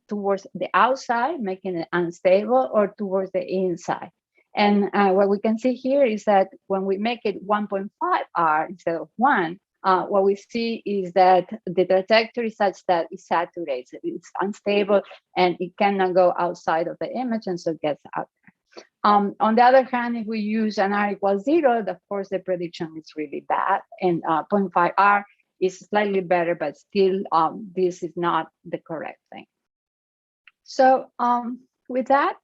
towards the outside, making it unstable, or towards the inside. And what we can see here is that when we make it 1.5 R instead of 1, what we see is that the trajectory is such that it saturates, it's unstable, and it cannot go outside of the image, and so it gets out there. On the other hand, if we use an R equals 0, of course, the prediction is really bad, and 0.5 R is slightly better, but still, this is not the correct thing. So with that,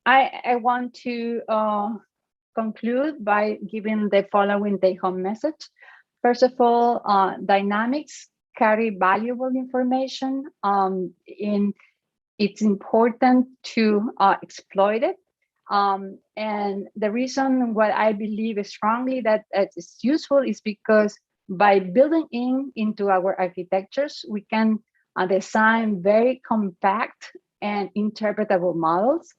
I want to conclude by giving the following take-home message. First of all, dynamics carry valuable information. It's important to exploit it. And the reason why I believe strongly that it's useful is because by building into our architectures, we can design very compact and interpretable models.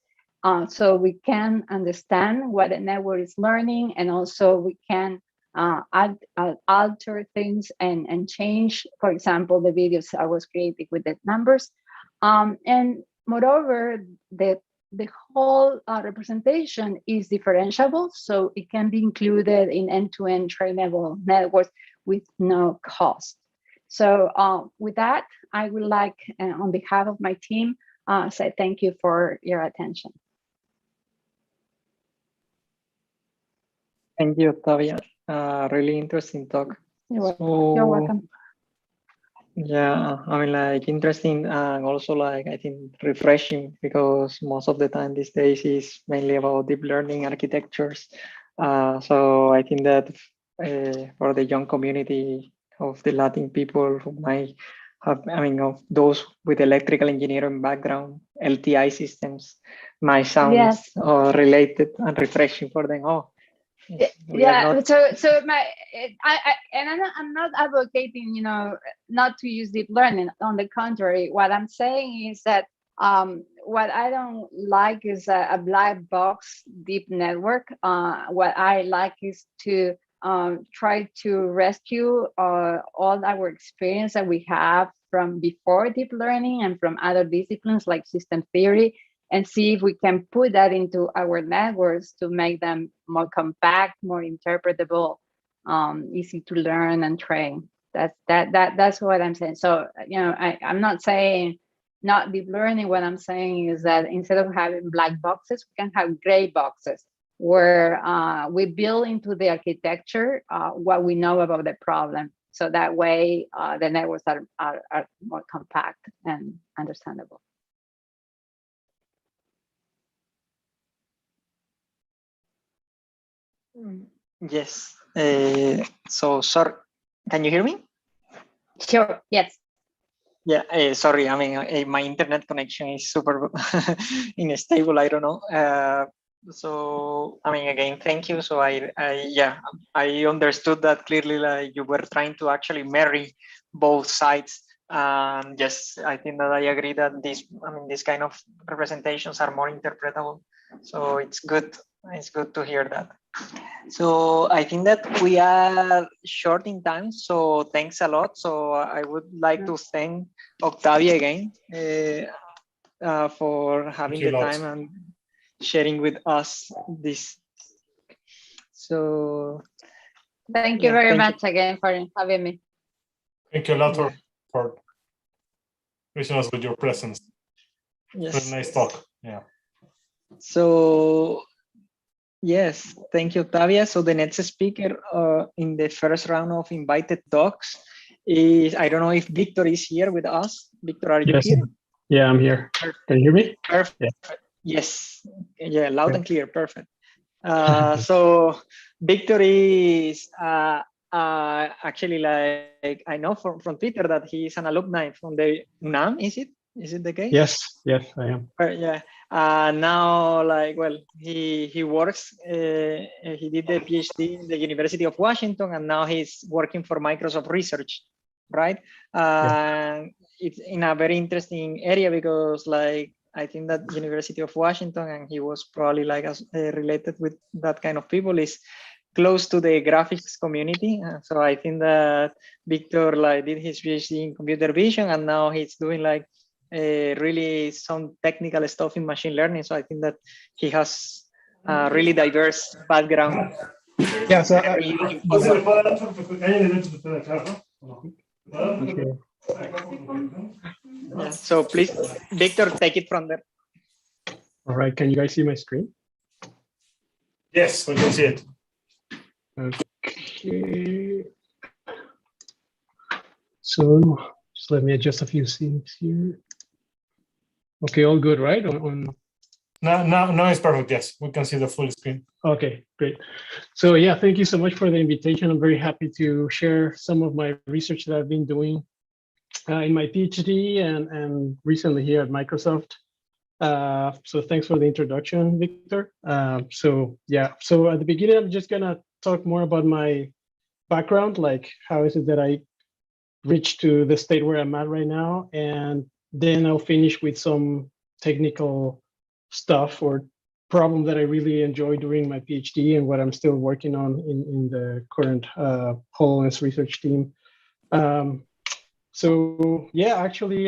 So we can understand what the network is learning, and also we can alter things and change, for example, the videos I was creating with the numbers. And moreover, the whole representation is differentiable, so it can be included in end-to-end trainable networks with no cost. So with that, I would like, on behalf of my team, say thank you for your attention. Thank you, Octavia. Really interesting talk. You're So, welcome. yeah, I mean, like interesting and also like I think refreshing, because most of the time these days is mainly about deep learning architectures. So I think that for the young community of the Latin people who might have, I mean, of those with electrical engineering background, LTI systems might sound Yes. related and refreshing for them. Oh, we are Yeah, not. so I'm not advocating, not to use deep learning. On the contrary, what I'm saying is that what I don't like is a black box deep network. What I like is to try to rescue all our experience that we have from before deep learning and from other disciplines like system theory, and see if we can put that into our networks to make them more compact, more interpretable, easy to learn and train. That's what I'm saying. So I'm not saying not deep learning. What I'm saying is that instead of having black boxes, we can have gray boxes where we build into the architecture what we know about the problem. So that way the networks are more compact and understandable. Yes. So, sorry, can you hear me? Sure. Yes. Yeah. Sorry. I mean, my internet connection is super unstable. I don't know. So, I mean, again, thank you. So, I understood that clearly. Like you were trying to actually marry both sides. Yes, I think that I agree that these kind of representations are more interpretable. So it's good. It's good to hear that. So I think that we are short in time, so thanks a lot. So I would like to thank Octavia again for having the time and sharing with us this. So thank you very much again for having me. Thank you a lot for wishing us with your presence. Yes. It was a nice talk. Yeah. So yes, thank you, Octavia. So the next speaker in the first round of invited talks is, I don't know if Victor is here with us. Victor, are you here? Yeah, I'm here. Can you hear me? Perfect. Yeah. Yes. Yeah, loud and clear. Perfect. So Victor is actually, like I know from Twitter that he is an alumni from the UNAM. Is it the case? Yes, I am. Yeah. Now, like, well, he works. He did the PhD in the University of Washington, and now he's working for Microsoft Research, right? It's in a very interesting area because, like, I think that University of Washington, and he was probably like related with that kind of people, is close to the graphics community. So I think that Victor like did his PhD in computer vision, and now he's doing like really some technical stuff in machine learning. So I think that he has a really diverse background. Yeah, so yeah, so please, Victor, take it from there. All right, can you guys see my screen? Yes, we can see it. Okay. So just let me adjust a few things here. Okay, all good, right? No, it's perfect. Yes, we can see the full screen. Okay, great. So yeah, thank you so much for the invitation. I'm very happy to share some of my research that I've been doing in my PhD and recently here at Microsoft. So thanks for the introduction, Victor. So at the beginning, I'm just gonna talk more about my background, like how is it that I reached to the state where I'm at right now, and then I'll finish with some technical stuff or problem that I really enjoy doing my PhD and what I'm still working on in the current HoloLens research team. So yeah, actually,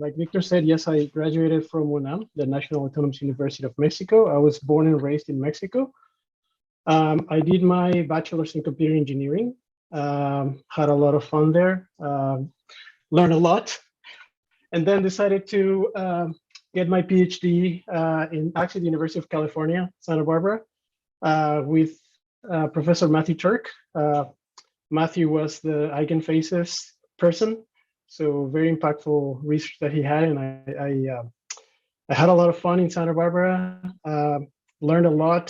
like Victor said, yes, I graduated from UNAM, the National Autonomous University of Mexico. I was born and raised in Mexico. I did my bachelor's in computer engineering, had a lot of fun there, learned a lot, and then decided to get my PhD in actually the University of California, Santa Barbara, with Professor Matthew Turk. Matthew was the eigenfaces person, so very impactful research that he had, and I had a lot of fun in Santa Barbara. Learned a lot,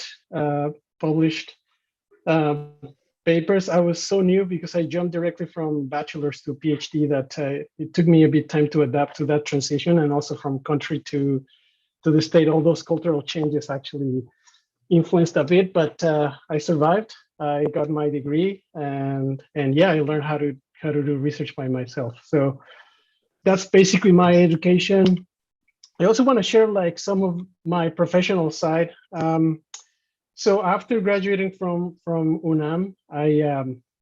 published papers. I was so new because I jumped directly from bachelor's to PhD that it took me a bit time to adapt to that transition, and also from country to the state. All those cultural changes actually influenced a bit, but I survived. I got my degree, and yeah, I learned how to do research by myself. So that's basically my education. I also want to share like some of my professional side. So after graduating from UNAM, I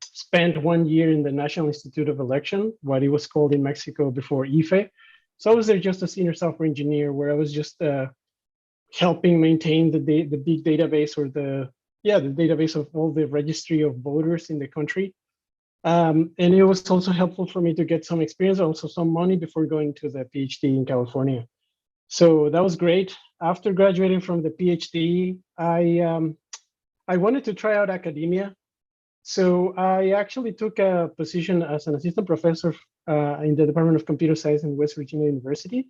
spent 1 year in the National Institute of Election, what it was called in Mexico before IFE. So I was there just a senior software engineer, where I was just helping maintain the big database, or the database of all the registry of voters in the country. And it was also helpful for me to get some experience, also some money before going to the PhD in California. So that was great. After graduating from the PhD, I wanted to try out academia. So I actually took a position as an assistant professor in the Department of Computer Science in West Virginia University.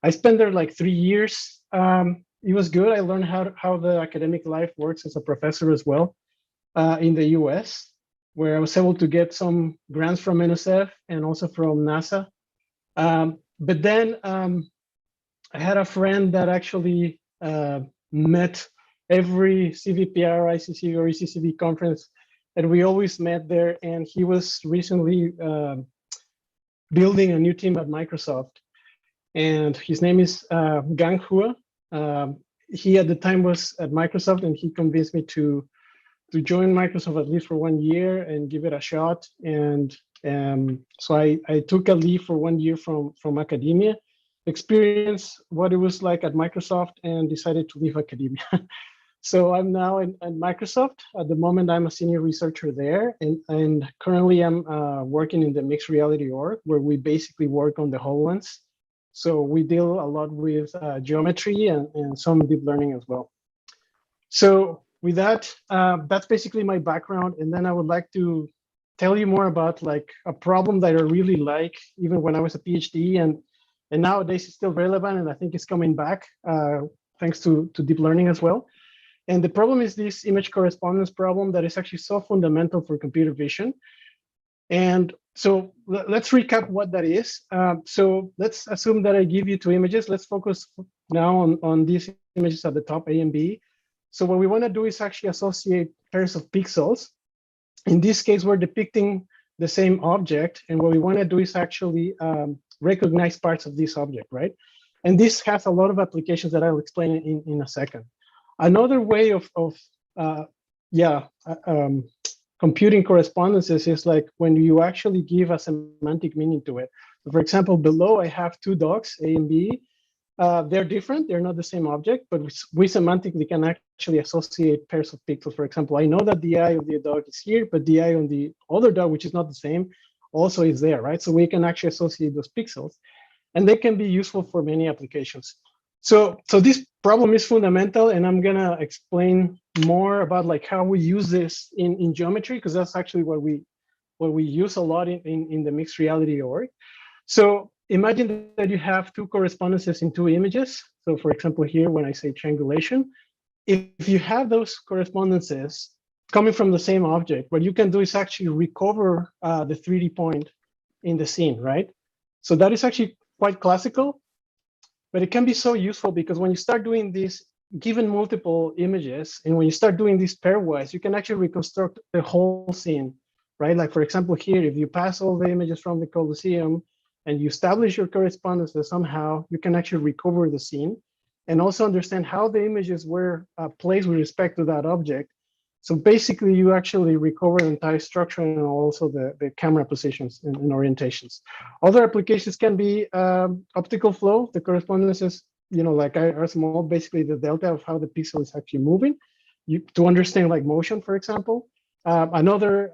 I spent there like 3 years. It was good. I learned how the academic life works as a professor as well in the US, where I was able to get some grants from NSF and also from NASA. But then I had a friend that actually met every CVPR, ICC, or ECCV conference, and we always met there. And he was recently building a new team at Microsoft, and his name is Gang Hua. He at the time was at Microsoft, and he convinced me to join Microsoft at least for 1 year and give it a shot. And so I took a leave for 1 year from academia, experience what it was like at Microsoft, and decided to leave academia. So I'm now at Microsoft. At the moment, I'm a senior researcher there, and currently I'm working in the mixed reality org, where we basically work on the HoloLens. So we deal a lot with geometry and some deep learning as well. So with that, that's basically my background. And then I would like to tell you more about like a problem that I really like, even when I was a PhD, and nowadays it's still relevant, and I think it's coming back thanks to deep learning as well. And the problem is this image correspondence problem that is actually so fundamental for computer vision. And so let's recap what that is. So let's assume that I give you 2 images. Let's focus now on these images at the top, A and B. So what we want to do is actually associate pairs of pixels. In this case, we're depicting the same object. And what we want to do is actually recognize parts of this object, right? And this has a lot of applications that I'll explain in a second. Another way of computing correspondences is like when you actually give a semantic meaning to it. So for example, below I have 2 dogs, A and B. They're different, they're not the same object, but we semantically can actually associate pairs of pixels. For example, I know that the eye of the dog is here, but the eye on the other dog, which is not the same, also is there, right? So we can actually associate those pixels, and they can be useful for many applications. So this problem is fundamental, and I'm gonna explain more about like how we use this in geometry, because that's actually what we use a lot in the mixed reality org. So imagine that you have 2 correspondences in 2 images. So for example, here, when I say triangulation, if you have those correspondences coming from the same object, what you can do is actually recover the 3D point in the scene, right? So that is actually quite classical, but it can be so useful because when you start doing this, given multiple images, and when you start doing this pairwise, you can actually reconstruct the whole scene, right? Like for example, here, if you pass all the images from the Colosseum and you establish your correspondences somehow, you can actually recover the scene. and also understand how the images were placed with respect to that object. So basically, you actually recover the entire structure and also the camera positions and orientations. Other applications can be optical flow. The correspondences, like are small, basically the delta of how the pixel is actually moving. To understand like motion, for example. Another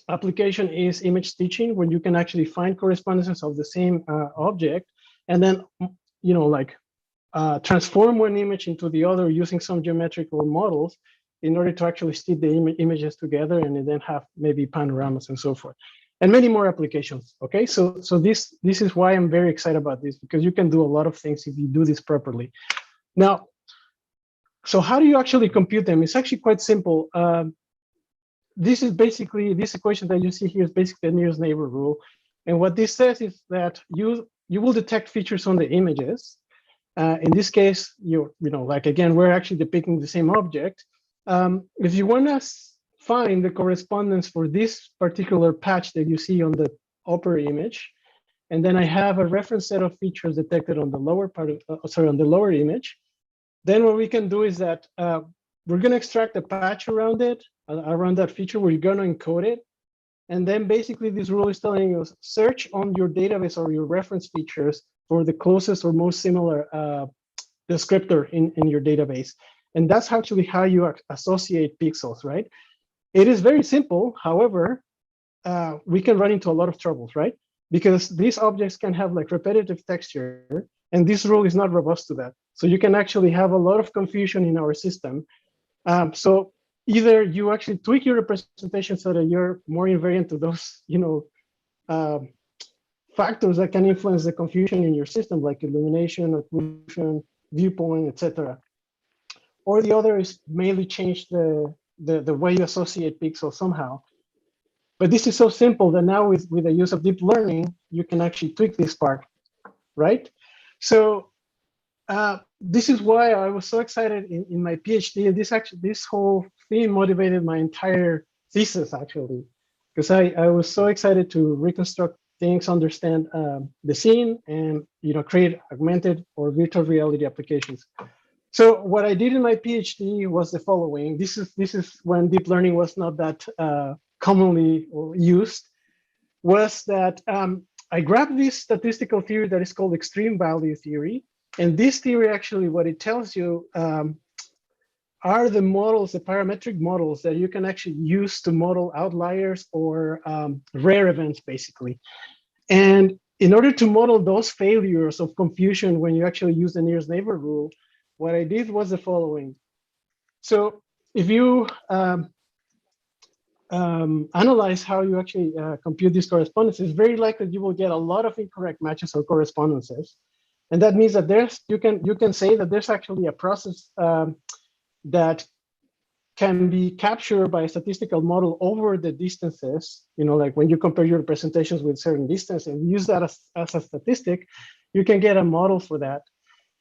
application is image stitching, when you can actually find correspondences of the same object, and then transform one image into the other using some geometrical models in order to actually stitch the images together, and then have maybe panoramas and so forth, and many more applications. Okay, so this is why I'm very excited about this, because you can do a lot of things if you do this properly. Now, so how do you actually compute them? It's actually quite simple. This is basically, this equation that you see here is basically the nearest neighbor rule. And what this says is that you will detect features on the images. In this case, like again, we're actually depicting the same object. If you want to find the correspondence for this particular patch that you see on the upper image, and then I have a reference set of features detected on the lower part of, on the lower image, then what we can do is that we're going to extract a patch around it, around that feature. We're going to encode it. And then basically this rule is telling you, search on your database or your reference features for the closest or most similar descriptor in your database. And that's actually how you associate pixels, right? It is very simple. However, we can run into a lot of troubles, right? Because these objects can have like repetitive texture, and this rule is not robust to that. So you can actually have a lot of confusion in our system. So either you actually tweak your representation so that you're more invariant to those, factors that can influence the confusion in your system, like illumination, occlusion, viewpoint, etc. Or the other is mainly change the way you associate pixels somehow. But this is so simple that now with the use of deep learning, you can actually tweak this part, right? So this is why I was so excited in my PhD. And this whole theme motivated my entire thesis, actually, because I was so excited to reconstruct things, understand the scene, and create augmented or virtual reality applications. So what I did in my PhD was the following. This is when deep learning was not that commonly used. Was that I grabbed this statistical theory that is called extreme value theory. And this theory actually, what it tells you are the models, the parametric models that you can actually use to model outliers or rare events, basically. And in order to model those failures of confusion when you actually use the nearest neighbor rule, what I did was the following. So if you analyze how you actually compute these correspondences, it's very likely you will get a lot of incorrect matches or correspondences. And that means that you can say that there's actually a process that can be captured by a statistical model over the distances, like when you compare your representations with certain distance and use that as a statistic, you can get a model for that.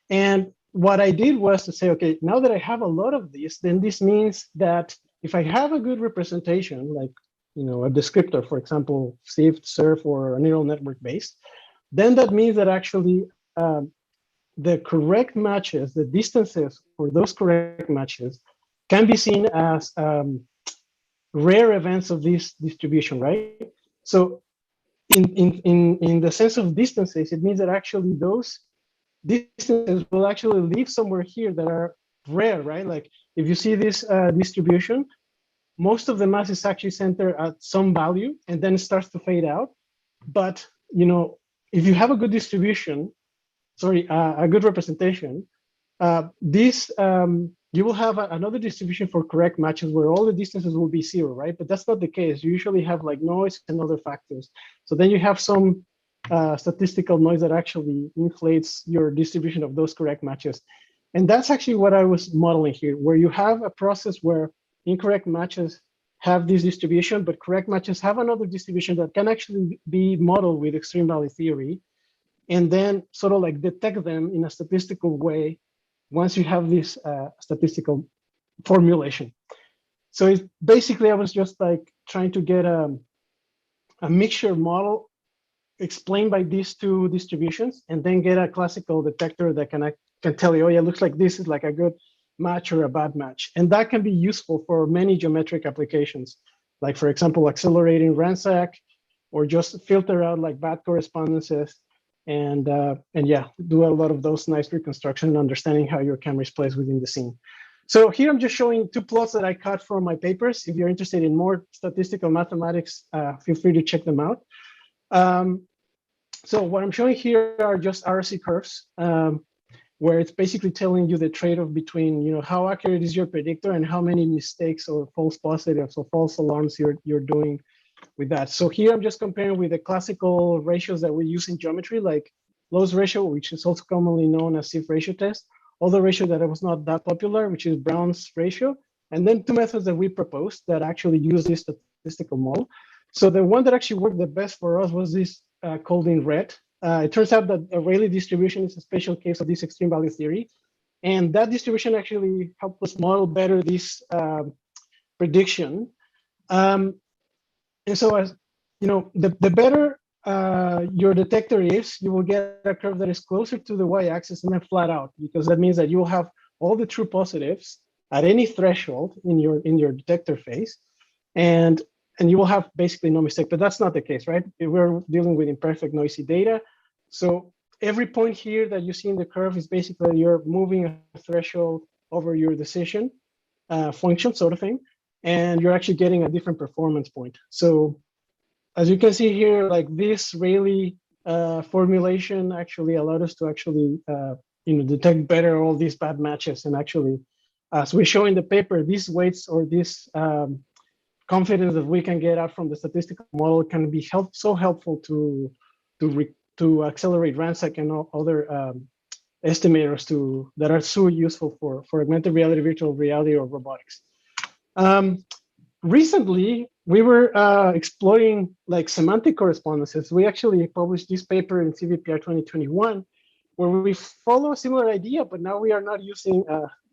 And what I did was to say, okay, now that I have a lot of these, then this means that if I have a good representation, like a descriptor, for example, SIFT, SURF, or a neural network based, then that means that actually the correct matches, the distances for those correct matches, can be seen as rare events of this distribution, right? So in the sense of distances, it means that actually those distances will actually live somewhere here that are rare, right? Like if you see this distribution, most of the mass is actually centered at some value and then it starts to fade out. But if you have a good distribution, a good representation, you will have another distribution for correct matches where all the distances will be 0, right? But that's not the case. You usually have like noise and other factors. So then you have some statistical noise that actually inflates your distribution of those correct matches. And that's actually what I was modeling here, where you have a process where incorrect matches have this distribution, but correct matches have another distribution that can actually be modeled with extreme value theory, and then sort of like detect them in a statistical way once you have this statistical formulation. So basically I was just like trying to get a mixture model explained by these two distributions, and then get a classical detector that can tell you, oh yeah, looks like this is like a good match or a bad match. And that can be useful for many geometric applications, like for example, accelerating ransack, or just filter out like bad correspondences, and yeah, do a lot of those nice reconstruction and understanding how your camera is placed within the scene. So here I'm just showing two plots that I cut from my papers. If you're interested in more statistical mathematics, feel free to check them out. So what I'm showing here are just RC curves, where it's basically telling you the trade-off between, you know, how accurate is your predictor and how many mistakes or false positives or false alarms you're doing with that. So here I'm just comparing with the classical ratios that we use in geometry, like Lowe's ratio, which is also commonly known as SIF ratio test, other ratio that was not that popular, which is Brown's ratio, and then two methods that we proposed that actually use this statistical model. So the one that actually worked the best for us was this called in red. It turns out that a Rayleigh distribution is a special case of this extreme value theory. And that distribution actually helped us model better this prediction. And so, as you know, the better your detector is, you will get a curve that is closer to the y-axis and then flat out, because that means that you will have all the true positives at any threshold in your detector phase, and you will have basically no mistake. But that's not the case, right? We're dealing with imperfect, noisy data. So every point here that you see in the curve is basically you're moving a threshold over your decision function, sort of thing, and you're actually getting a different performance point. So as you can see here, like this Rayleigh formulation actually allowed us to actually detect better all these bad matches. And actually, as we show in the paper, these weights or this confidence that we can get out from the statistical model can be so helpful to accelerate ransack and other estimators that are so useful for augmented reality, virtual reality, or robotics. Recently, we were exploring like semantic correspondences. We actually published this paper in CVPR 2021, where we follow a similar idea, but now we are not using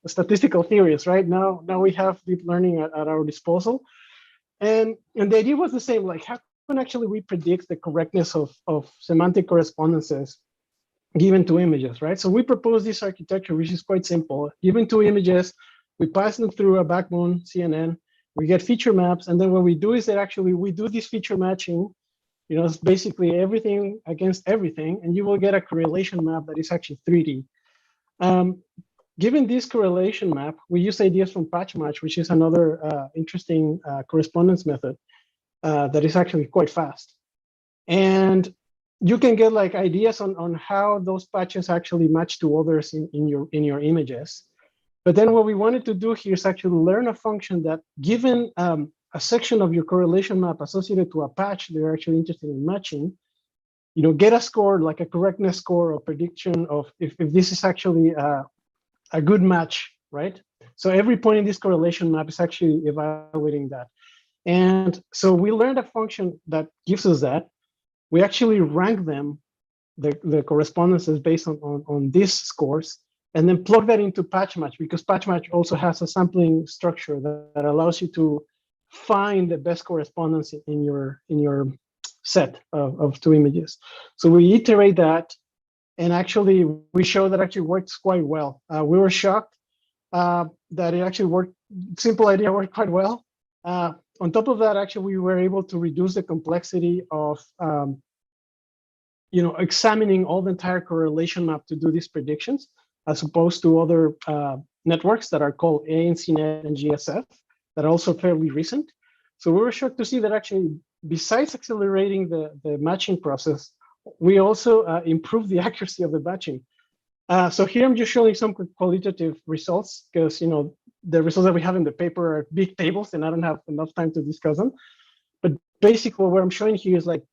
statistical theories, right? Now we have deep learning at our disposal. And the idea was the same, like how can actually we predict the correctness of semantic correspondences given two images, right? So we propose this architecture, which is quite simple. Given two images, we pass them through a backbone CNN, we get feature maps, and then what we do is that actually we do this feature matching, it's basically everything against everything, and you will get a correlation map that is actually 3D. Given this correlation map, we use ideas from patch match, which is another interesting correspondence method that is actually quite fast. And you can get like ideas on how those patches actually match to others in your images. But then what we wanted to do here is actually learn a function that, given a section of your correlation map associated to a patch they're actually interested in matching, get a score, like a correctness score or prediction of if this is actually a good match, right? So every point in this correlation map is actually evaluating that. And so we learned a function that gives us that. We actually rank them, the correspondences based on these scores, and then plug that into patch match, because patch match also has a sampling structure that allows you to find the best correspondence in your set of two images. So we iterate that, and actually we show that actually works quite well. We were shocked that it actually worked. Simple idea worked quite well. On top of that, actually, we were able to reduce the complexity of examining all the entire correlation map to do these predictions, as opposed to other networks that are called ANCNet and GSF that are also fairly recent. So we were shocked to see that actually, besides accelerating the matching process, we also improved the accuracy of the matching. So here I'm just showing some qualitative results, because the results that we have in the paper are big tables and I don't have enough time to discuss them. But basically what I'm showing here is like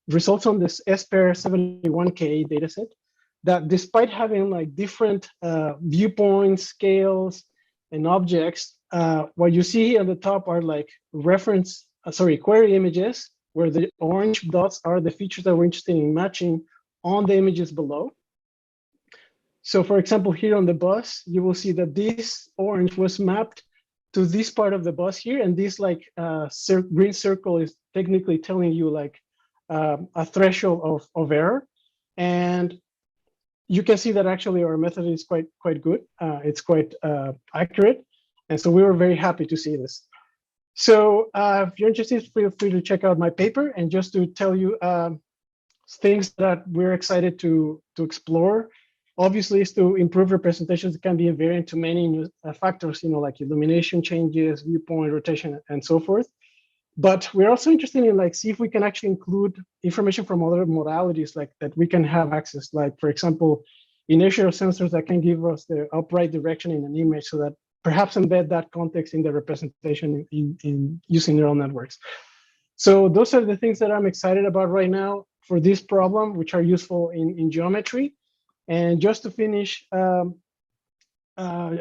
results on this SPARE 71K dataset that, despite having like different viewpoints, scales, and objects, what you see on the top are like query images, where the orange dots are the features that we're interested in matching on the images below. So for example, here on the bus, you will see that this orange was mapped to this part of the bus here, and this like green circle is technically telling you like a threshold of error. And you can see that actually our method is quite good. It's quite accurate. And so we were very happy to see this. So if you're interested, feel free to check out my paper. And just to tell you things that we're excited to explore, obviously, is to improve representations that can be invariant to many factors, like illumination changes, viewpoint, rotation, and so forth. But we're also interested in see if we can actually include information from other modalities that we can have access, like, for example, inertial sensors that can give us the upright direction in an image, so that perhaps embed that context in the representation in using neural networks. So those are the things that I'm excited about right now for this problem, which are useful in geometry. And just to finish, I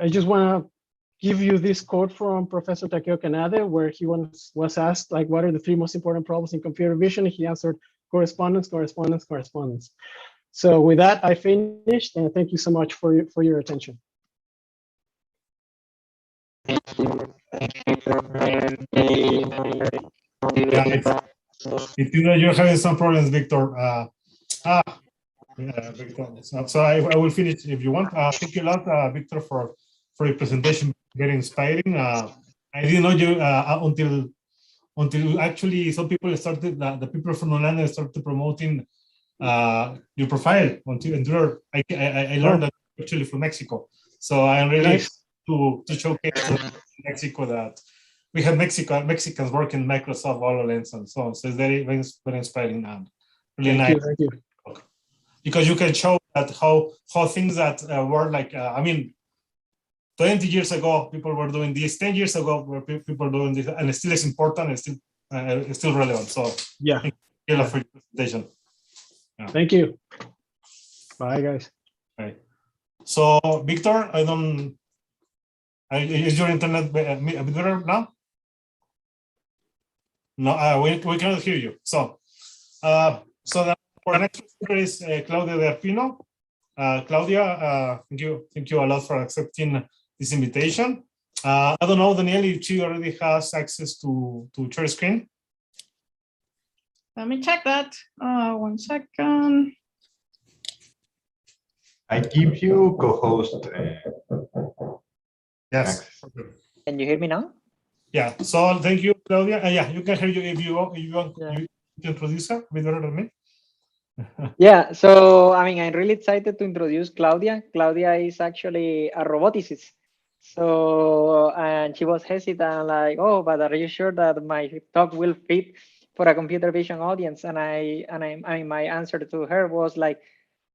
just want to give you this quote from Professor Takeo Kanade, where he was asked, what are the 3 most important problems in computer vision? He answered correspondence, correspondence, correspondence. So with that, I finished, and thank you so much for your attention. It seems that you're having some problems, Victor. Victor. So I will finish if you want. Thank you a lot, Victor, for your presentation. Very inspiring. I didn't know you until actually some people started. The people from Orlando started promoting your profile. Until I learned that actually from Mexico. So I'm really Nice. to showcase to Mexico that we have Mexicans working in Microsoft HoloLens and so on. So it's very inspiring and really nice. Thank you. Because you can show that how things that were 20 years ago, people were doing this. 10 years ago, were people doing this, and it still is important. It's still relevant. So yeah, thank you for your presentation. Yeah. Thank you. Bye, guys. Right. So Victor, is your internet better now? No, we cannot hear you. So our next speaker is Claudia de Arpino. Claudia, thank you a lot for accepting this invitation. I don't know, Danielle, if she already has access to share screen. Let me check that. 1 second. I give you co-host. Yes. Can you hear me now? Yeah. So thank you, Claudia. Yeah, you can hear you if you want. Yeah. You can introduce her a bit better than me. Yeah, so I'm really excited to introduce Claudia. Claudia is actually a roboticist. So, and she was hesitant, oh, but are you sure that my talk will fit for a computer vision audience? And my answer to her was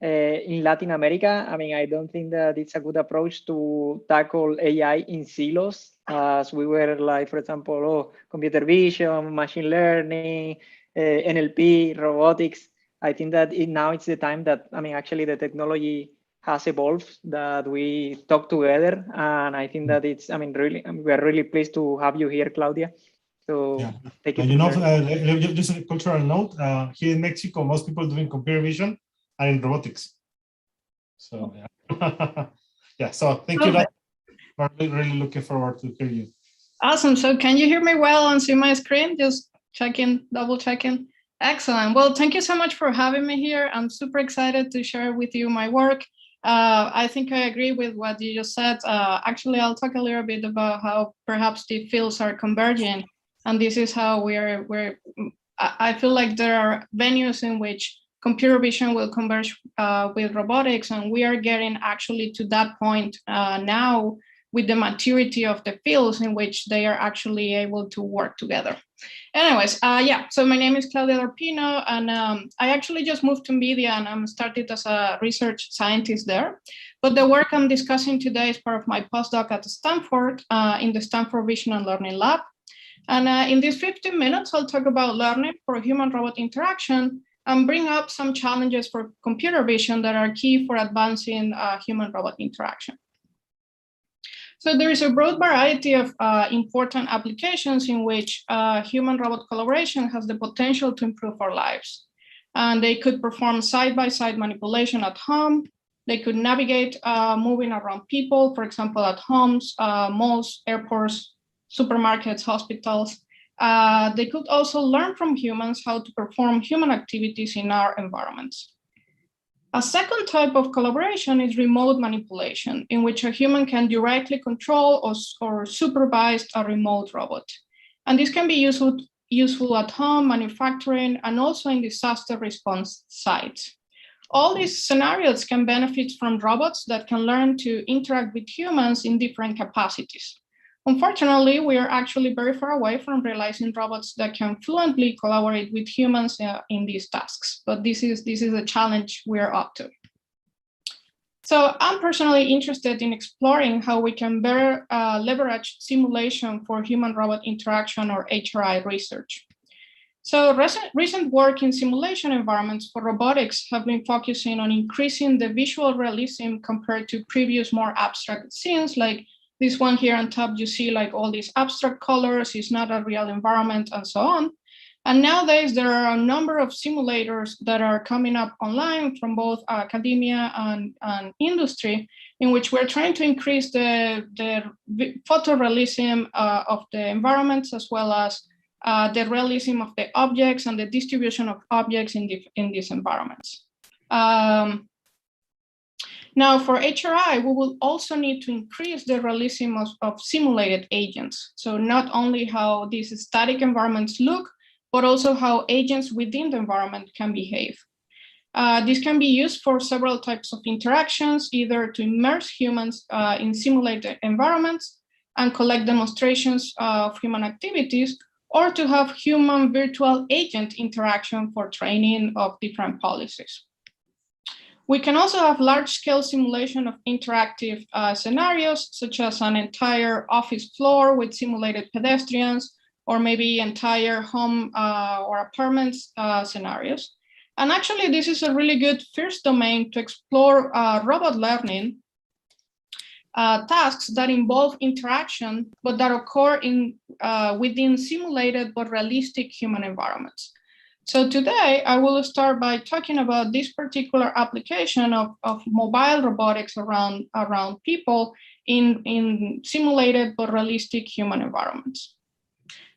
in Latin America, I don't think that it's a good approach to tackle AI in silos, as we were for example, computer vision, machine learning, NLP, robotics. I think that now it's the time that, actually the technology has evolved, that we talk together. And I think that it's, we are really pleased to have you here, Claudia. So yeah. take it. Just a cultural note, here in Mexico, most people doing computer vision are in robotics. So, yeah. Yeah, so thank you. We're really looking forward to hear you. Awesome. So can you hear me well and see my screen? Just checking, double checking. Excellent. Well, thank you so much for having me here. I'm super excited to share with you my work. I think I agree with what you just said. Actually, I'll talk a little bit about how perhaps the fields are converging. And this is how I feel like there are venues in which computer vision will converge with robotics. And we are getting actually to that point now with the maturity of the fields in which they are actually able to work together. Anyways, yeah, so my name is Claudia Arpino, and I actually just moved to media, and I'm started as a research scientist there. But the work I'm discussing today is part of my postdoc at Stanford in the Stanford Vision and Learning Lab. And in these 15 minutes, I'll talk about learning for human-robot interaction and bring up some challenges for computer vision that are key for advancing human-robot interaction. So there is a broad variety of important applications in which human-robot collaboration has the potential to improve our lives. And they could perform side-by-side manipulation at home. They could navigate moving around people, for example, at homes, malls, airports, supermarkets, hospitals. They could also learn from humans how to perform human activities in our environments. A second type of collaboration is remote manipulation, in which a human can directly control or supervise a remote robot. And this can be useful at home, manufacturing, and also in disaster response sites. All these scenarios can benefit from robots that can learn to interact with humans in different capacities. Unfortunately, we are actually very far away from realizing robots that can fluently collaborate with humans in these tasks, but this is a challenge we're up to. So I'm personally interested in exploring how we can better leverage simulation for human-robot interaction, or HRI research. So recent work in simulation environments for robotics have been focusing on increasing the visual realism compared to previous more abstract scenes, like this one here on top. You see like all these abstract colors, it's not a real environment, and so on. And nowadays there are a number of simulators that are coming up online from both academia and industry, in which we're trying to increase the photorealism of the environments, as well as the realism of the objects and the distribution of objects in these environments. Now, for HRI, we will also need to increase the realism of simulated agents. So not only how these static environments look, but also how agents within the environment can behave. This can be used for several types of interactions, either to immerse humans in simulated environments and collect demonstrations of human activities, or to have human virtual agent interaction for training of different policies. We can also have large-scale simulation of interactive scenarios, such as an entire office floor with simulated pedestrians, or maybe entire home or apartments scenarios. And actually, this is a really good first domain to explore robot learning tasks that involve interaction, but that occur within simulated but realistic human environments. So today, I will start by talking about this particular application of mobile robotics around people in simulated but realistic human environments.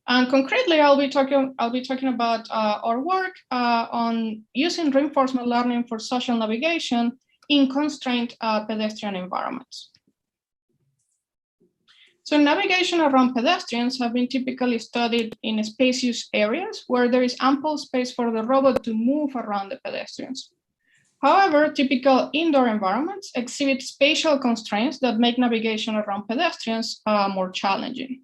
And concretely, I'll be talking about our work on using reinforcement learning for social navigation in constrained pedestrian environments. So navigation around pedestrians have been typically studied in spacious areas where there is ample space for the robot to move around the pedestrians. However, typical indoor environments exhibit spatial constraints that make navigation around pedestrians more challenging.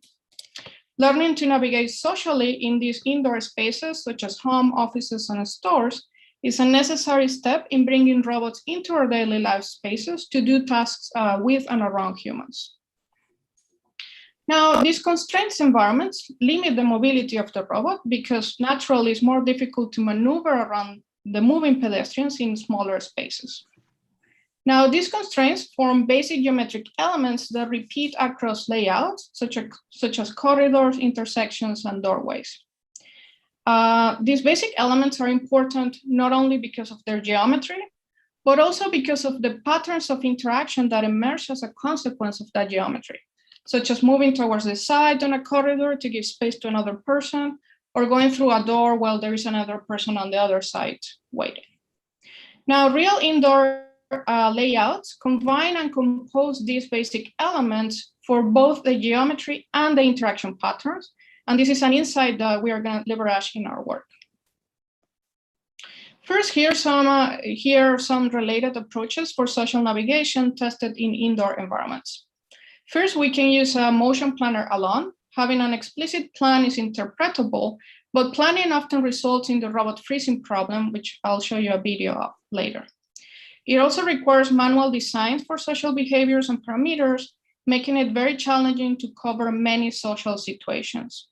Learning to navigate socially in these indoor spaces, such as home, offices, and stores, is a necessary step in bringing robots into our daily life spaces to do tasks with and around humans. Now, these constraints environments limit the mobility of the robot because naturally it's more difficult to maneuver around the moving pedestrians in smaller spaces. Now, these constraints form basic geometric elements that repeat across layouts, such as corridors, intersections, and doorways. These basic elements are important not only because of their geometry, but also because of the patterns of interaction that emerge as a consequence of that geometry, such as moving towards the side on a corridor to give space to another person, or going through a door while there is another person on the other side waiting. Now, real indoor layouts combine and compose these basic elements for both the geometry and the interaction patterns. And this is an insight that we are going to leverage in our work. First, here are some related approaches for social navigation tested in indoor environments. First, we can use a motion planner alone. Having an explicit plan is interpretable, but planning often results in the robot freezing problem, which I'll show you a video of later. It also requires manual designs for social behaviors and parameters, making it very challenging to cover many social situations.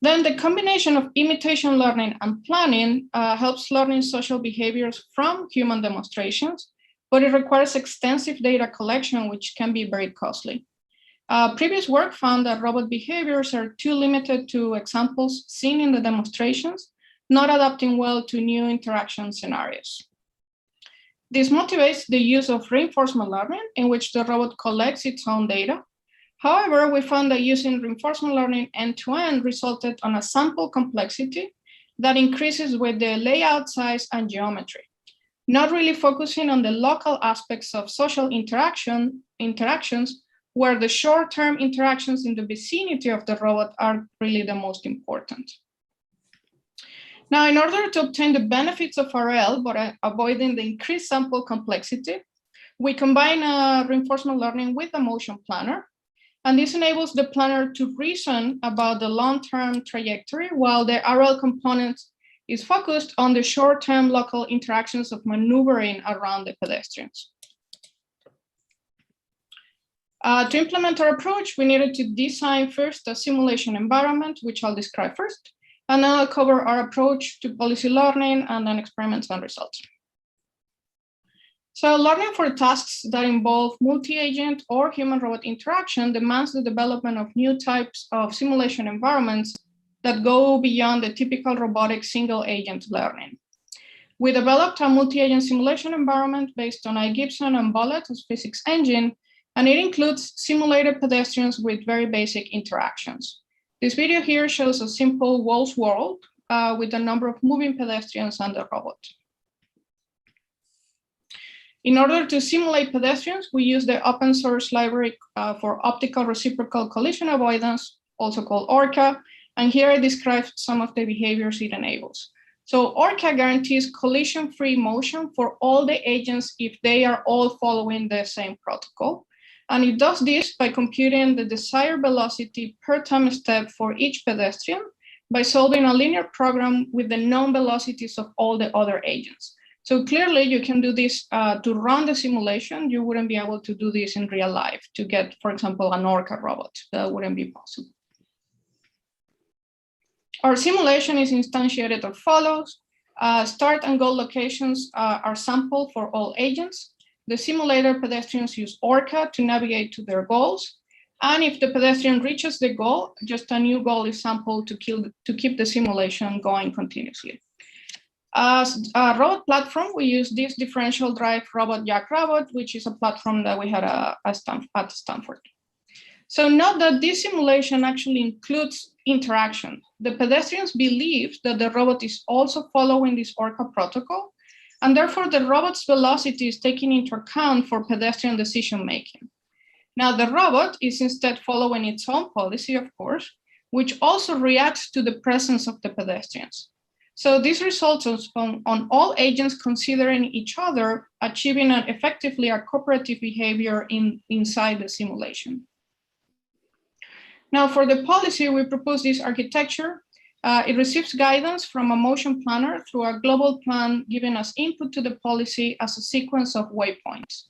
Then the combination of imitation learning and planning helps learning social behaviors from human demonstrations, but it requires extensive data collection, which can be very costly. Previous work found that robot behaviors are too limited to examples seen in the demonstrations, not adapting well to new interaction scenarios. This motivates the use of reinforcement learning, in which the robot collects its own data. However, we found that using reinforcement learning end-to-end resulted on a sample complexity that increases with the layout size and geometry, not really focusing on the local aspects of social interactions, where the short-term interactions in the vicinity of the robot are really the most important. Now, in order to obtain the benefits of RL, but avoiding the increased sample complexity, we combine reinforcement learning with a motion planner. And this enables the planner to reason about the long-term trajectory, while the RL component is focused on the short-term local interactions of maneuvering around the pedestrians. To implement our approach, we needed to design first a simulation environment, which I'll describe first, and then I'll cover our approach to policy learning and then experiments and results. So learning for tasks that involve multi-agent or human-robot interaction demands the development of new types of simulation environments that go beyond the typical robotic single-agent learning. We developed a multi-agent simulation environment based on Gibson and Bullett's physics engine, and it includes simulated pedestrians with very basic interactions. This video here shows a simple walls world with a number of moving pedestrians and the robot. In order to simulate pedestrians, we use the open source library for optical reciprocal collision avoidance, also called ORCA, and here I describe some of the behaviors it enables. So ORCA guarantees collision-free motion for all the agents if they are all following the same protocol. And it does this by computing the desired velocity per time step for each pedestrian by solving a linear program with the known velocities of all the other agents. So clearly you can do this to run the simulation. You wouldn't be able to do this in real life to get, for example, an ORCA robot. That wouldn't be possible. Our simulation is instantiated as follows. Start and goal locations are sampled for all agents. The simulator pedestrians use ORCA to navigate to their goals. And if the pedestrian reaches the goal, just a new goal is sampled to keep the simulation going continuously. As a robot platform, we use this differential drive robot Jackrobot, which is a platform that we had at Stanford. So note that this simulation actually includes interaction. The pedestrians believe that the robot is also following this ORCA protocol, and therefore the robot's velocity is taken into account for pedestrian decision-making. Now the robot is instead following its own policy, of course, which also reacts to the presence of the pedestrians. So this results on all agents considering each other, achieving effectively a cooperative behavior inside the simulation. Now for the policy, we propose this architecture. It receives guidance from a motion planner through a global plan, giving us input to the policy as a sequence of waypoints.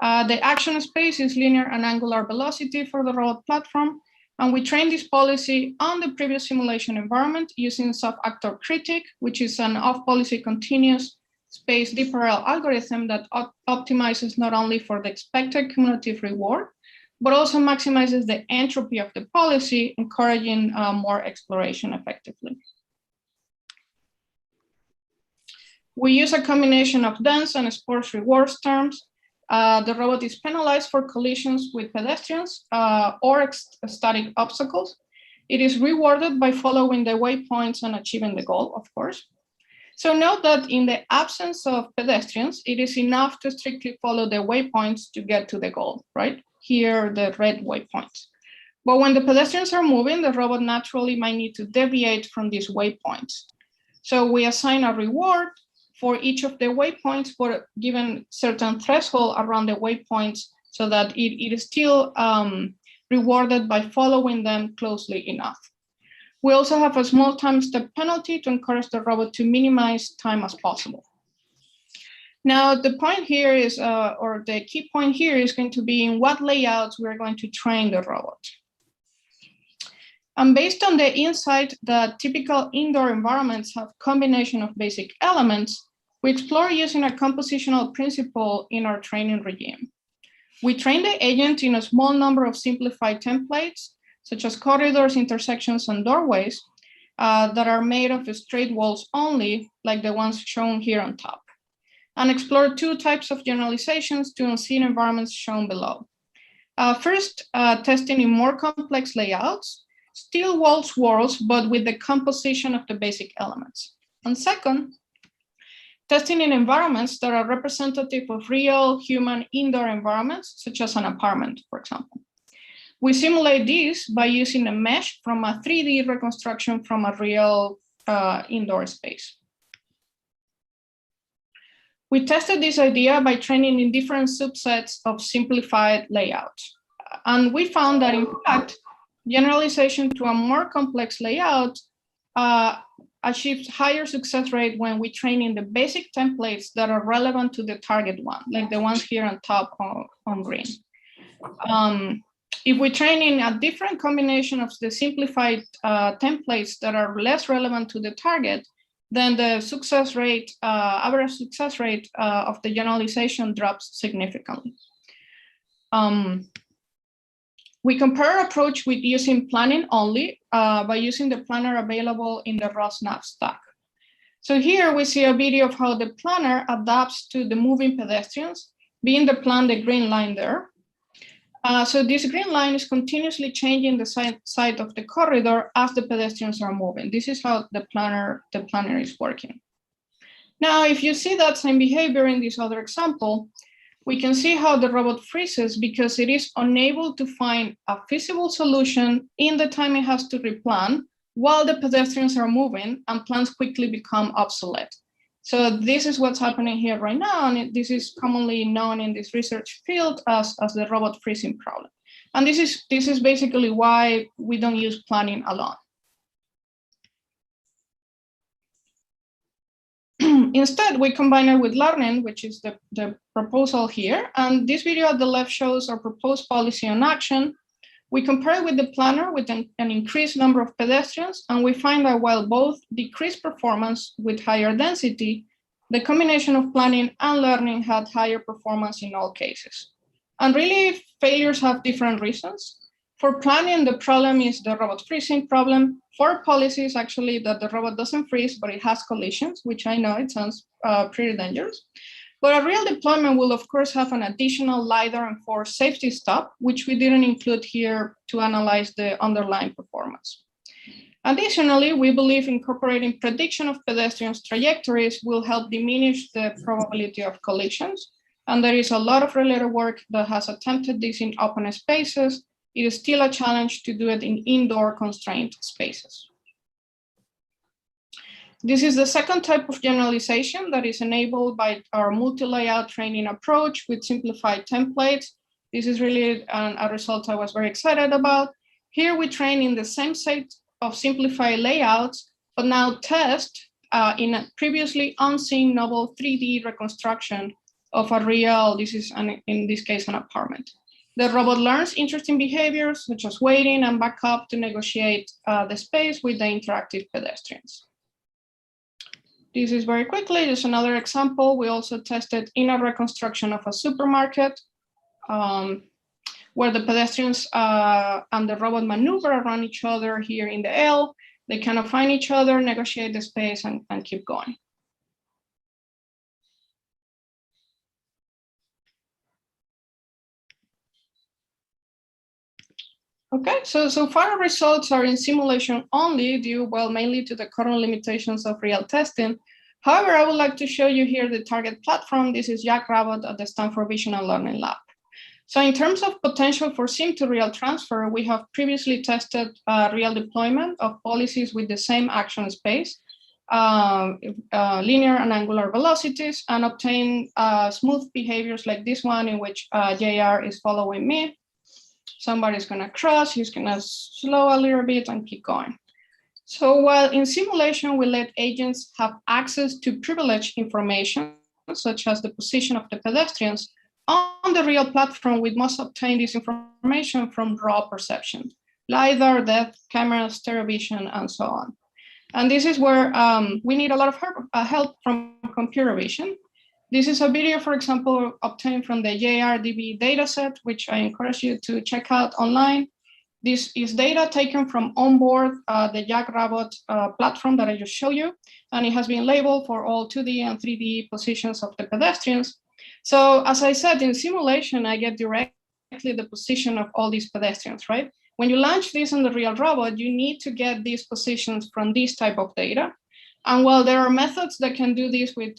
The action space is linear and angular velocity for the robot platform. And we train this policy on the previous simulation environment using sub-actor critic, which is an off-policy continuous space deep RL algorithm that optimizes not only for the expected cumulative reward, but also maximizes the entropy of the policy, encouraging more exploration effectively. We use a combination of dense and sparse rewards terms. The robot is penalized for collisions with pedestrians or static obstacles. It is rewarded by following the waypoints and achieving the goal, of course. So note that in the absence of pedestrians, it is enough to strictly follow the waypoints to get to the goal, right? Here, the red waypoints. But when the pedestrians are moving, the robot naturally might need to deviate from these waypoints. So we assign a reward for each of the waypoints, but given certain threshold around the waypoints so that it is still rewarded by following them closely enough. We also have a small time step penalty to encourage the robot to minimize time as possible. Now, the point here is, or the key point here is going to be in what layouts we're going to train the robot. And based on the insight that typical indoor environments have combination of basic elements, we explore using a compositional principle in our training regime. We train the agent in a small number of simplified templates, such as corridors, intersections, and doorways that are made of straight walls only, like the ones shown here on top, and explore two types of generalizations to unseen environments shown below. First, testing in more complex layouts, still walls worlds, but with the composition of the basic elements. And second, testing in environments that are representative of real human indoor environments, such as an apartment, for example. We simulate this by using a mesh from a 3D reconstruction from a real indoor space. We tested this idea by training in different subsets of simplified layouts. And we found that, in fact, generalization to a more complex layout achieves higher success rate when we train in the basic templates that are relevant to the target one, like the ones here on top on green. If we train in a different combination of the simplified templates that are less relevant to the target, then the success rate, average success rate of the generalization drops significantly. We compare our approach with using planning only by using the planner available in the ROSNAV stack. So here we see a video of how the planner adapts to the moving pedestrians, being the plan the green line there. So this green line is continuously changing the side of the corridor as the pedestrians are moving. This is how the planner is working. Now, if you see that same behavior in this other example, we can see how the robot freezes because it is unable to find a feasible solution in the time it has to replan while the pedestrians are moving and plans quickly become obsolete. So this is what's happening here right now, and this is commonly known in this research field as the robot freezing problem. And this is basically why we don't use planning alone. Instead, we combine it with learning, which is the proposal here. And this video at the left shows our proposed policy on action. We compare it with the planner with an increased number of pedestrians, and we find that while both decrease performance with higher density, the combination of planning and learning had higher performance in all cases. And really, failures have different reasons. For planning, the problem is the robot freezing problem. For policies, actually, that the robot doesn't freeze, but it has collisions, which I know it sounds pretty dangerous. But a real deployment will, of course, have an additional LiDAR and force safety stop, which we didn't include here to analyze the underlying performance. Additionally, we believe incorporating prediction of pedestrians' trajectories will help diminish the probability of collisions. And there is a lot of related work that has attempted this in open spaces. It is still a challenge to do it in indoor constrained spaces. This is the second type of generalization that is enabled by our multi-layout training approach with simplified templates. This is really a result I was very excited about. Here we train in the same set of simplified layouts, but now test in a previously unseen novel 3D reconstruction of a real, in this case, an apartment. The robot learns interesting behaviors, such as waiting and back up to negotiate the space with the interactive pedestrians. This is very quickly, just another example. We also tested in a reconstruction of a supermarket where the pedestrians and the robot maneuver around each other here in the L. They kind of find each other, negotiate the space, and keep going. Okay, so far our results are in simulation only due, well, mainly to the current limitations of real testing. However, I would like to show you here the target platform. This is Jackrabbit at the Stanford Vision and Learning Lab. So in terms of potential for sim to real transfer, we have previously tested real deployment of policies with the same action space, linear and angular velocities, and obtain smooth behaviors like this one in which JR is following me. Somebody's gonna cross, he's gonna slow a little bit and keep going. So while in simulation, we let agents have access to privileged information, such as the position of the pedestrians, on the real platform, we must obtain this information from raw perception, LiDAR, depth, camera, stereo vision, and so on. And this is where we need a lot of help from computer vision. This is a video, for example, obtained from the JRDB dataset, which I encourage you to check out online. This is data taken from onboard the Jackrabbit platform that I just showed you, and it has been labeled for all 2D and 3D positions of the pedestrians. So as I said, in simulation, I get direct the position of all these pedestrians, right? When you launch this on the real robot, you need to get these positions from this type of data. And while there are methods that can do this with,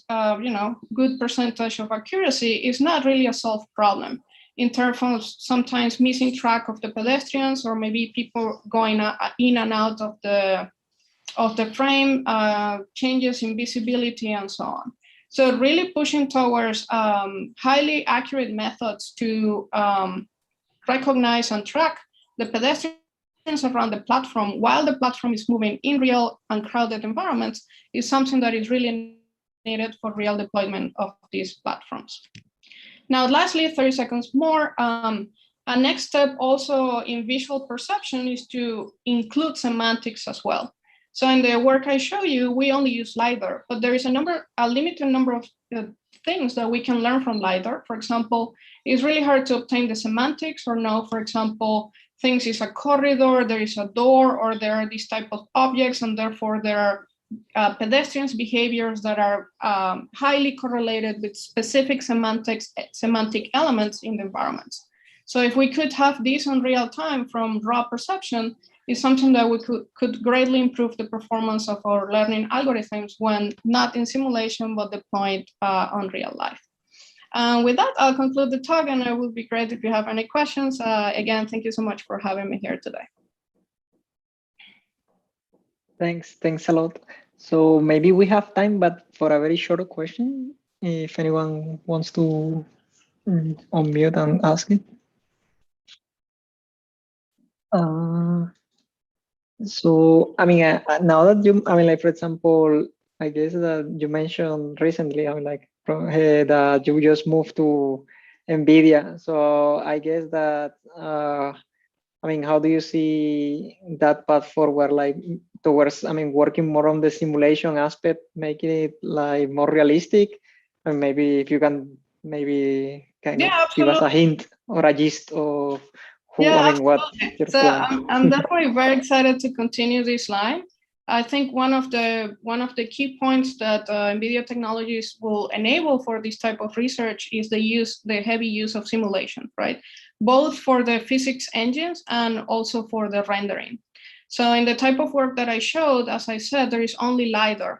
good percentage of accuracy, it's not really a solved problem in terms of sometimes missing track of the pedestrians, or maybe people going in and out of the frame, changes in visibility, and so on. So really pushing towards highly accurate methods to recognize and track the pedestrians around the platform while the platform is moving in real and crowded environments is something that is really needed for real deployment of these platforms. Now, lastly, 30 seconds more. A next step also in visual perception is to include semantics as well. So in the work I show you, we only use LiDAR, but there is a limited number of things that we can learn from LiDAR. For example, it's really hard to obtain the semantics or know, for example, things is a corridor, there is a door, or there are these type of objects, and therefore there are pedestrians' behaviors that are highly correlated with specific semantic elements in the environments. So if we could have this on real time from raw perception, is something that we could greatly improve the performance of our learning algorithms when not in simulation, but deployed on real life. With that, I'll conclude the talk, and it would be great if you have any questions. Again, thank you so much for having me here today. Thanks a lot. So maybe we have time, but for a very short question, if anyone wants to unmute and ask it. So, I mean, now that you, I mean, like, for example, I guess that you mentioned recently, I mean, like, that you just moved to NVIDIA. So I guess that, I mean, how do you see that path forward, like, towards, I mean, working more on the simulation aspect, making it, like, more realistic? And maybe if you can, maybe kind of give us a hint or a gist of who, I mean, what your plan. I'm definitely very excited to continue this line. I think one of the key points that NVIDIA technologies will enable for this type of research is the heavy use of simulation, right? Both for the physics engines and also for the rendering. So in the type of work that I showed, as I said, there is only LiDAR.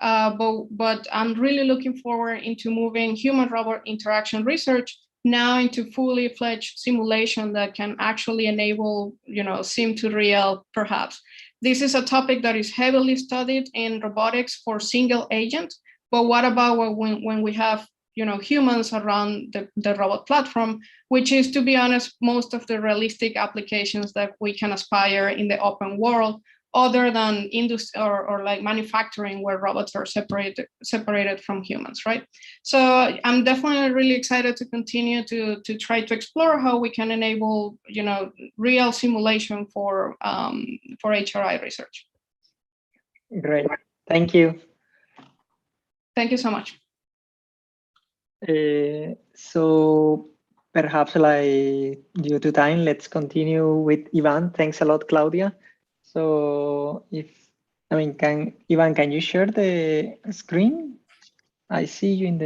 But I'm really looking forward into moving human-robot interaction research now into fully fledged simulation that can actually enable, sim to real, perhaps. This is a topic that is heavily studied in robotics for single agent, but what about when we have, humans around the robot platform, which is, to be honest, most of the realistic applications that we can aspire in the open world, other than industry or like manufacturing, where robots are separated from humans, right? So I'm definitely really excited to continue to try to explore how we can enable, real simulation for HRI research. Great, thank you. Thank you so much. So perhaps, like, due to time, let's continue with Ivan. Thanks a lot, Claudia. So Ivan, can you share the screen? I see you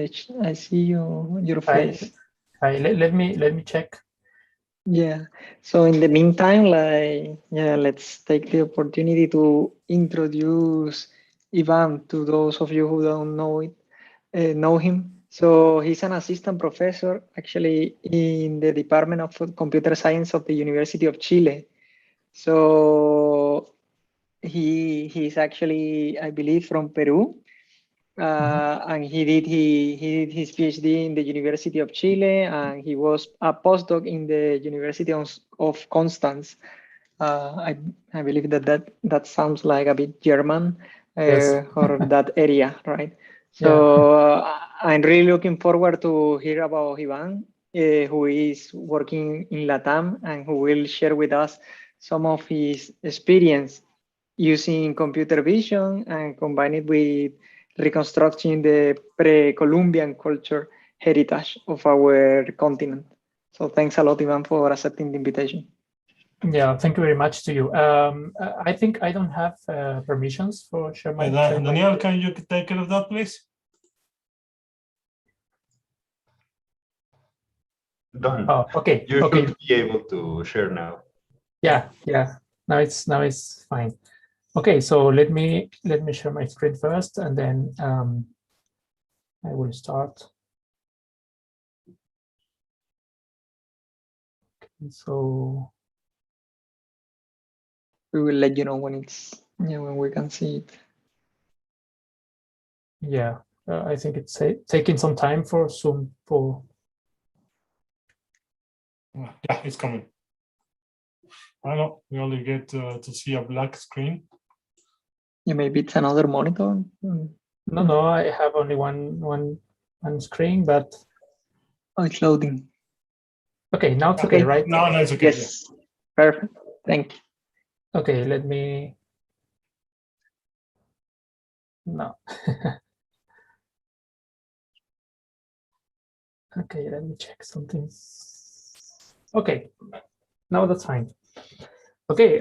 I see your face. Let me check. Yeah. So in the meantime, let's take the opportunity to introduce Ivan to those of you who don't know him. So he's an assistant professor actually in the Department of Computer Science of the University of Chile. So he's actually, I believe, from Peru, and he did his PhD in the University of Chile, and he was a postdoc in the University of Constance. I believe that sounds like a bit German, Yes. or that area, right? So I'm really looking forward to hear about Ivan, who is working in LATAM and who will share with us some of his experience using computer vision and combine it with reconstructing the pre-Columbian culture heritage of our continent. So thanks a lot, Ivan, for accepting the invitation. Yeah, thank you very much to you. I think I don't have permissions for share my. Daniel, can you take care of that, please? Done. Oh, okay. You Okay. should be able to share now. Yeah. Now it's fine. Okay, so let me share my screen first, and then I will start. Okay, so We will let you know when when we can see it. yeah, I think it's taking some time for Zoom for. Yeah, it's coming. I know we only get to see a black screen. Yeah, maybe it's another monitor. No, I have only one screen, but Oh, it's loading. okay, now it's okay, right? No, it's okay. Yes, perfect. Thank you. Okay, let me. No. Okay, let me check something. Okay, now that's fine. Okay,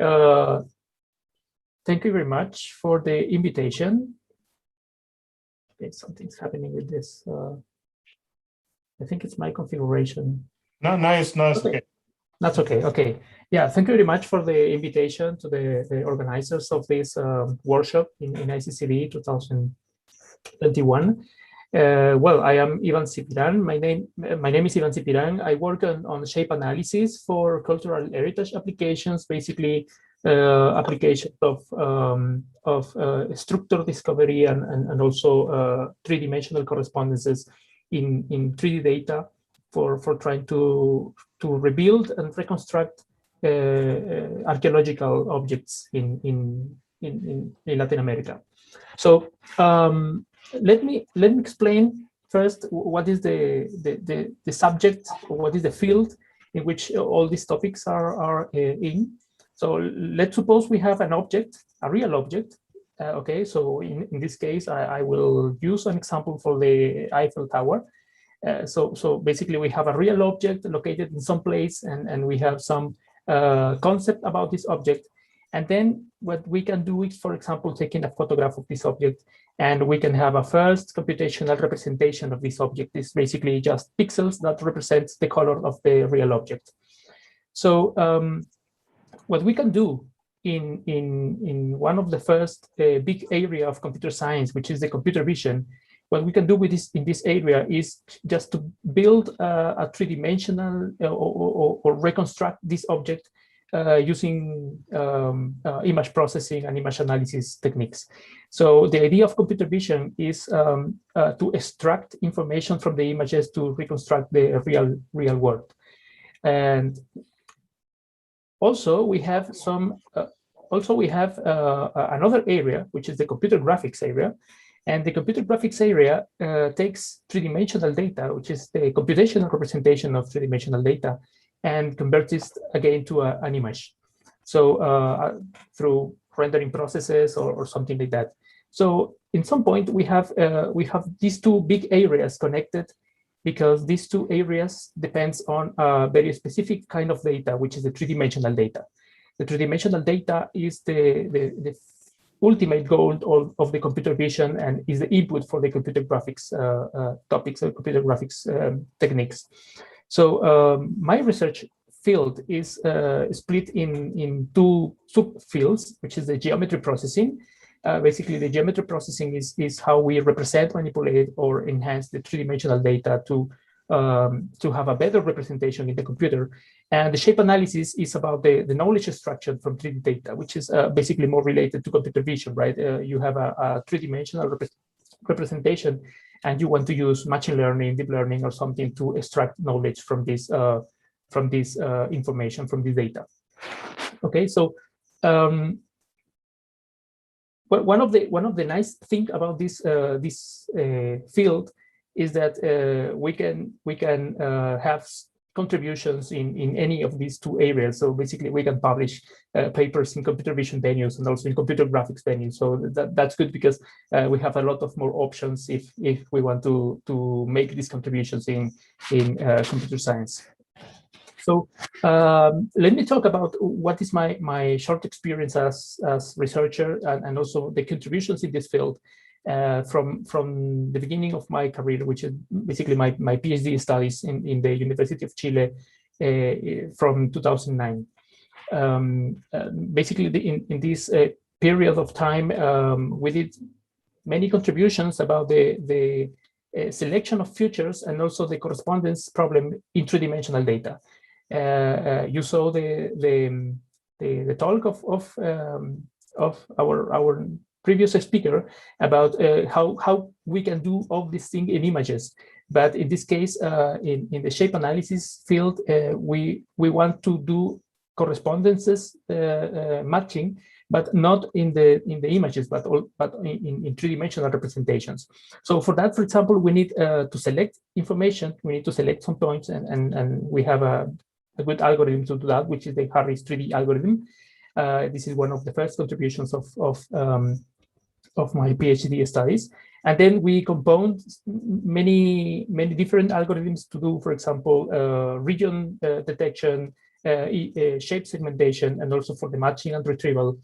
thank you very much for the invitation. Okay, something's happening with this. I think it's my configuration. No, it's okay. That's okay. Okay. Yeah, thank you very much for the invitation to the organizers of this workshop in ICCB 2021. Well, I am Ivan Cipiran. My name is Ivan Cipiran. I work on shape analysis for cultural heritage applications, basically applications of structure discovery and also three-dimensional correspondences in 3D data for trying to rebuild and reconstruct archaeological objects in Latin America. So let me explain first what is the subject, what is the field in which all these topics are in. So let's suppose we have an object, a real object. Okay, so in this case, I will use an example for the Eiffel Tower. So basically, we have a real object located in some place, and we have some concept about this object. And then what we can do is, for example, taking a photograph of this object, and we can have a first computational representation of this object. It's basically just pixels that represent the color of the real object. So what we can do in one of the first big area of computer science, which is the computer vision, what we can do with this in this area is just to build a three-dimensional or reconstruct this object using image processing and image analysis techniques. So the idea of computer vision is to extract information from the images to reconstruct the real world. And also we have another area, which is the computer graphics area. And the computer graphics area takes three-dimensional data, which is the computational representation of three-dimensional data, and converts it again to an image. So through rendering processes or something like that. So in some point we have these two big areas connected, because these two areas depends on a very specific kind of data, which is the three-dimensional data. The three-dimensional data is the ultimate goal of the computer vision and is the input for the computer graphics topics or computer graphics techniques. So my research field is split in two subfields, which is the geometry processing. Basically, the geometry processing is how we represent, manipulate, or enhance the three-dimensional data to have a better representation in the computer. And the shape analysis is about the knowledge extraction from 3D data, which is basically more related to computer vision, right? You have a three-dimensional representation, and you want to use machine learning, deep learning, or something to extract knowledge from this information, from this data. Okay, so one of the nice thing about this field is that we can have contributions in any of these two areas. So basically, we can publish papers in computer vision venues and also in computer graphics venues. So that's good, because we have a lot of more options if we want to make these contributions in computer science. So let me talk about what is my short experience as researcher and also the contributions in this field. from the beginning of my career, which is basically my PhD studies in the University of Chile from 2009. Basically, in this period of time, we did many contributions about the selection of features and also the correspondence problem in three-dimensional data. You saw the talk of our previous speaker about how we can do all these things in images. But in this case, in the shape analysis field, we want to do correspondences matching, but not in the images, but in three-dimensional representations. So for that, for example, we need to select information. We need to select some points, and we have a good algorithm to do that, which is the Harris 3D algorithm. This is one of the first contributions of my PhD studies. And then we compound many different algorithms to do, for example, region detection, shape segmentation, and also for the matching and retrieval,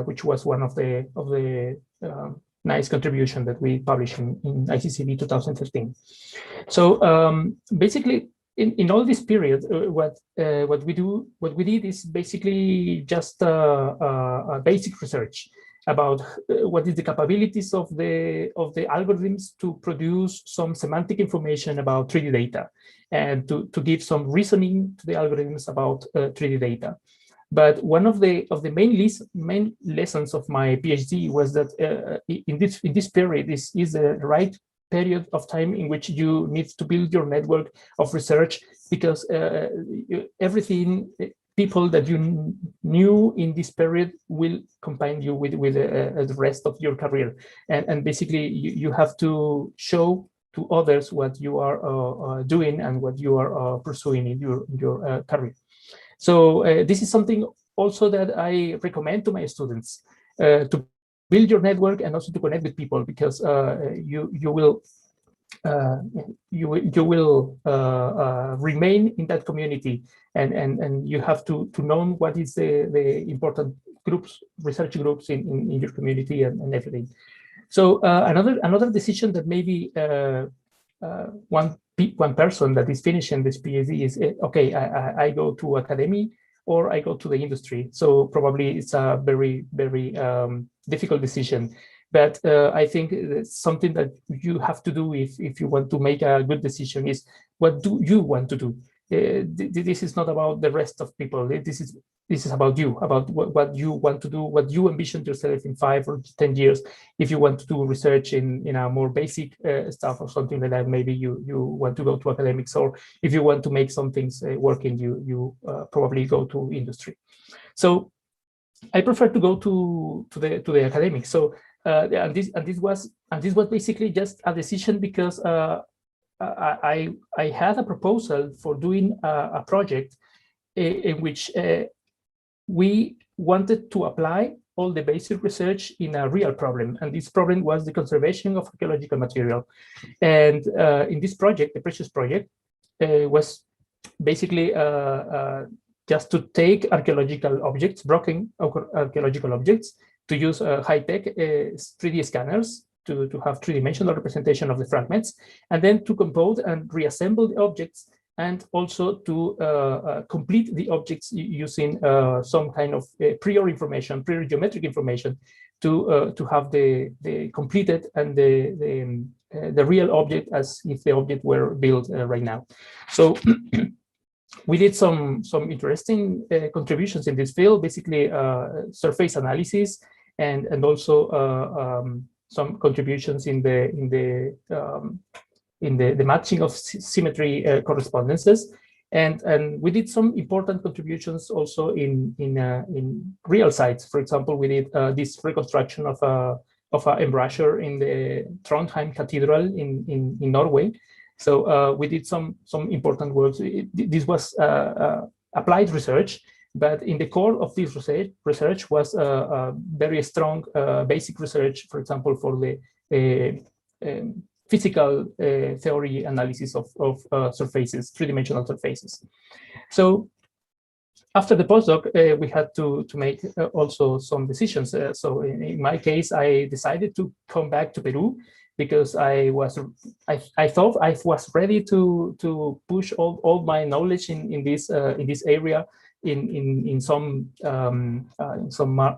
which was one of the nice contribution that we published in ICCB 2013. So basically, in all this period, what we did is basically just a basic research about what is the capabilities of the algorithms to produce some semantic information about 3D data, and to give some reasoning to the algorithms about 3D data. But one of the main lessons of my PhD was that in this period is the right period of time in which you need to build your network of research, because everything people that you knew in this period will combine you with the rest of your career, and basically you have to show to others what you are doing and what you are pursuing in your career. So this is something also that I recommend to my students, to build your network and also to connect with people, because you will remain in that community, and you have to know what is the important groups, research groups in your community and everything. So another decision that maybe one person that is finishing this PhD is, okay, I go to academia or I go to the industry. So probably it's a very difficult decision. But I think something that you have to do if you want to make a good decision is, what do you want to do? This is not about the rest of people. This is about you, about what you want to do, what you envision yourself in 5 or 10 years. If you want to do research in a more basic stuff or something like that, maybe you want to go to academics, or if you want to make some things working, you probably go to industry. So I prefer to go to the academics. So and this was basically just a decision because I had a proposal for doing a project in which we wanted to apply all the basic research in a real problem, and this problem was the conservation of archaeological material. And in this project, the Precious project, was basically just to take archaeological objects, broken archaeological objects, to use high-tech 3D scanners to have three-dimensional representation of the fragments, and then to compose and reassemble the objects, and also to complete the objects using some kind of prior information, prior geometric information, to have the completed and the real object as if the object were built right now. So we did some interesting contributions in this field, basically surface analysis, and also some contributions in the matching of symmetry correspondences, and we did some important contributions also in real sites. For example, we did this reconstruction of an embrasure in the Trondheim Cathedral in Norway. So we did some important works. This was applied research, but in the core of this research was a very strong basic research, for example, for the physical theory analysis of surfaces, three-dimensional surfaces. So after the postdoc, we had to make also some decisions. So in my case, I decided to come back to Peru because I thought I was ready to push all my knowledge in this area in some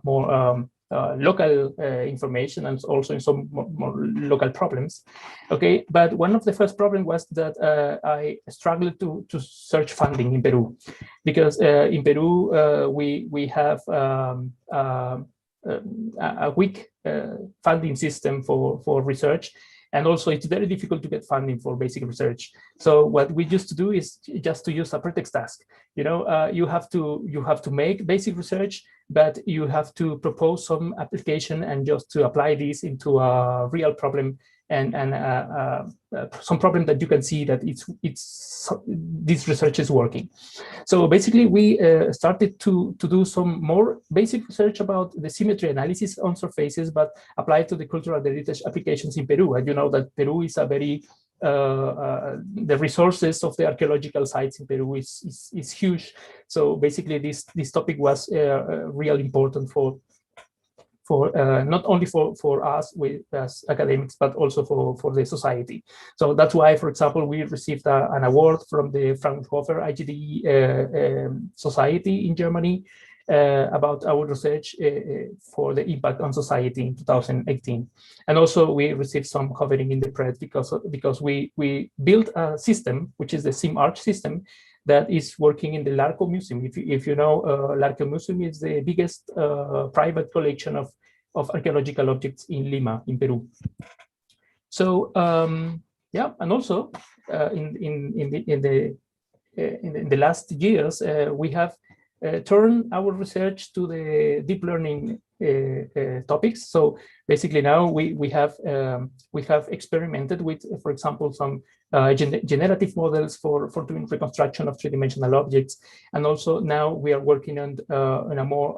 more local information and also in some more local problems. Okay, but one of the first problems was that I struggled to search funding in Peru, because in Peru we have a weak funding system for research, and also it's very difficult to get funding for basic research. So what we used to do is just to use a pretext task. You know, you have to make basic research, but you have to propose some application and just to apply this into a real problem and some problem that you can see that this research is working. So basically, we started to do some more basic research about the symmetry analysis on surfaces, but applied to the cultural heritage applications in Peru. And you know that Peru is a very the resources of the archaeological sites in Peru is huge. So basically, this topic was real important for not only for us as academics, but also for the society. So that's why, for example, we received an award from the Fraunhofer IGD Society in Germany about our research for the impact on society in 2018. And also we received some covering in the press because we built a system, which is the SimArch system, that is working in the Larco Museum. If you know, Larco Museum is the biggest private collection of archaeological objects in Lima, in Peru. So yeah, and also in the last years, we have turned our research to the deep learning topics. So basically now we have experimented with, for example, some generative models for doing reconstruction of three-dimensional objects, and also now we are working on a more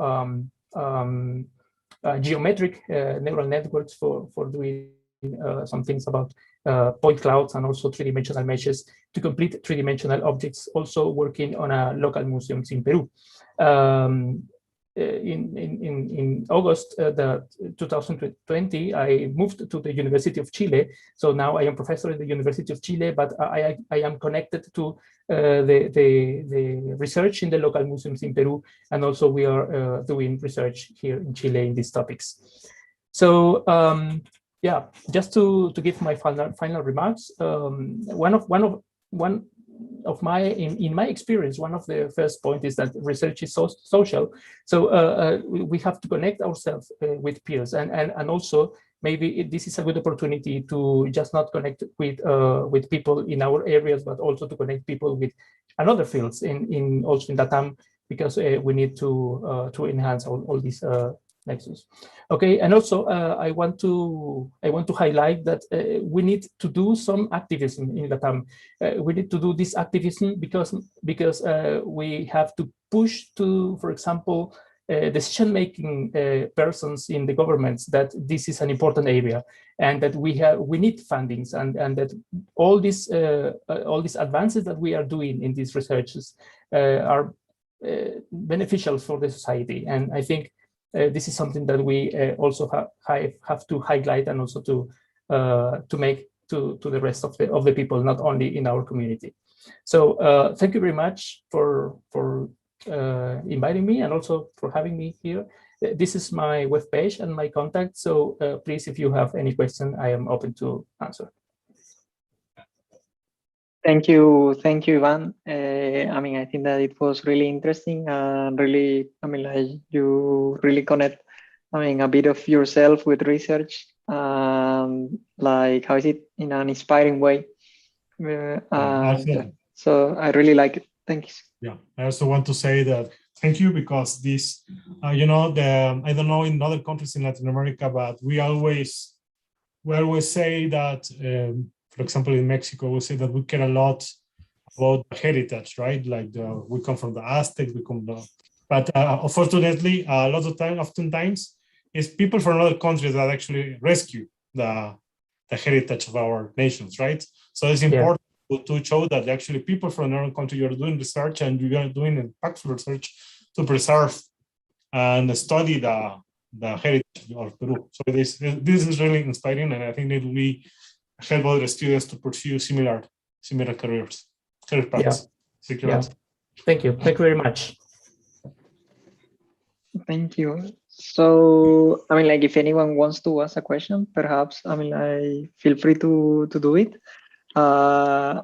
geometric neural networks for doing some things about point clouds and also three-dimensional meshes to complete three-dimensional objects, also working on a local museums in Peru. In August 2020, I moved to the University of Chile. So now I am professor in the University of Chile, but I am connected to the research in the local museums in Peru, and also we are doing research here in Chile in these topics. So yeah, just to give my final remarks, in my experience, one of the first point is that research is social. So we have to connect ourselves with peers, and also maybe this is a good opportunity to just not connect with people in our areas, but also to connect people with another fields also in LATAM, because we need to enhance all these nexus. Okay, and also I want to highlight that we need to do some activism in LATAM. We need to do this activism because we have to push to, for example, decision-making persons in the governments that this is an important area, and that we need fundings, and that all these advances that we are doing in these researches are beneficial for the society. And I think this is something that we also have to highlight, and also to make to the rest of the people, not only in our community. So thank you very much for inviting me, and also for having me here. This is my webpage and my contact. So please, if you have any question, I am open to answer. Thank you, Ivan. I mean, I think that it was really interesting and really, I mean, like you really connect, I mean, a bit of yourself with research, like how is it in an inspiring way. So I really like it. Thank you. Yeah, I also want to say that thank you, because this, you know, I don't know in other countries in Latin America, but we always say that. For example, in Mexico, we say that we care a lot about heritage, right? Like we come from the Aztecs, but unfortunately, a lot of time, oftentimes, it's people from other countries that actually rescue the heritage of our nations, right? So it's important to show that actually people from their own country are doing research and you are doing impactful research to preserve and study the heritage of Peru. So this is really inspiring, and I think it will be help other students to pursue similar careers, career paths. Yeah. Thank you. Thank you very much. Thank you. So, I mean, like, if anyone wants to ask a question, perhaps, I mean, I feel free to do it. I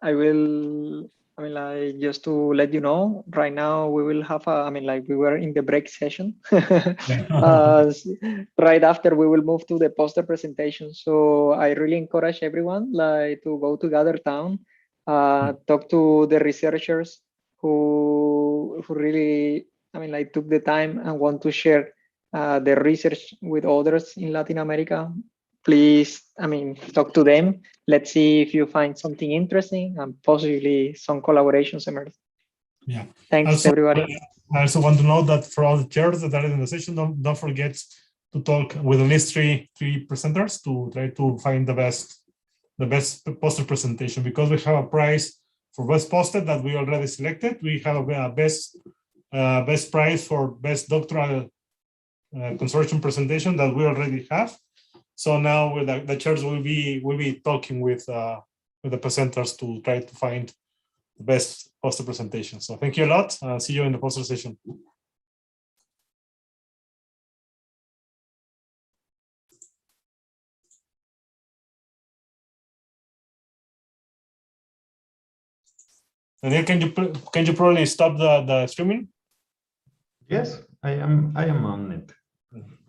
will, I mean, like, just to let you know, right now we will have I mean, like, we were in the break session. Right after we will move to the poster presentation. So I really encourage everyone, like, to go to Gather Town, talk to the researchers who really, I mean, like, took the time and want to share their research with others in Latin America. Please, I mean, talk to them. Let's see if you find something interesting and possibly some collaborations emerge. Yeah. Thanks, also, everybody. I also want to know that for all the chairs that are in the session, don't forget to talk with at least three presenters to try to find the best poster presentation, because we have a prize for best poster that we already selected. We have a best prize for best doctoral consortium presentation that we already have. So now with the chairs will be talking with the presenters to try to find the best poster presentation. So thank you a lot. See you in the poster session. Daniel, can you probably stop the streaming? Yes, I am on it.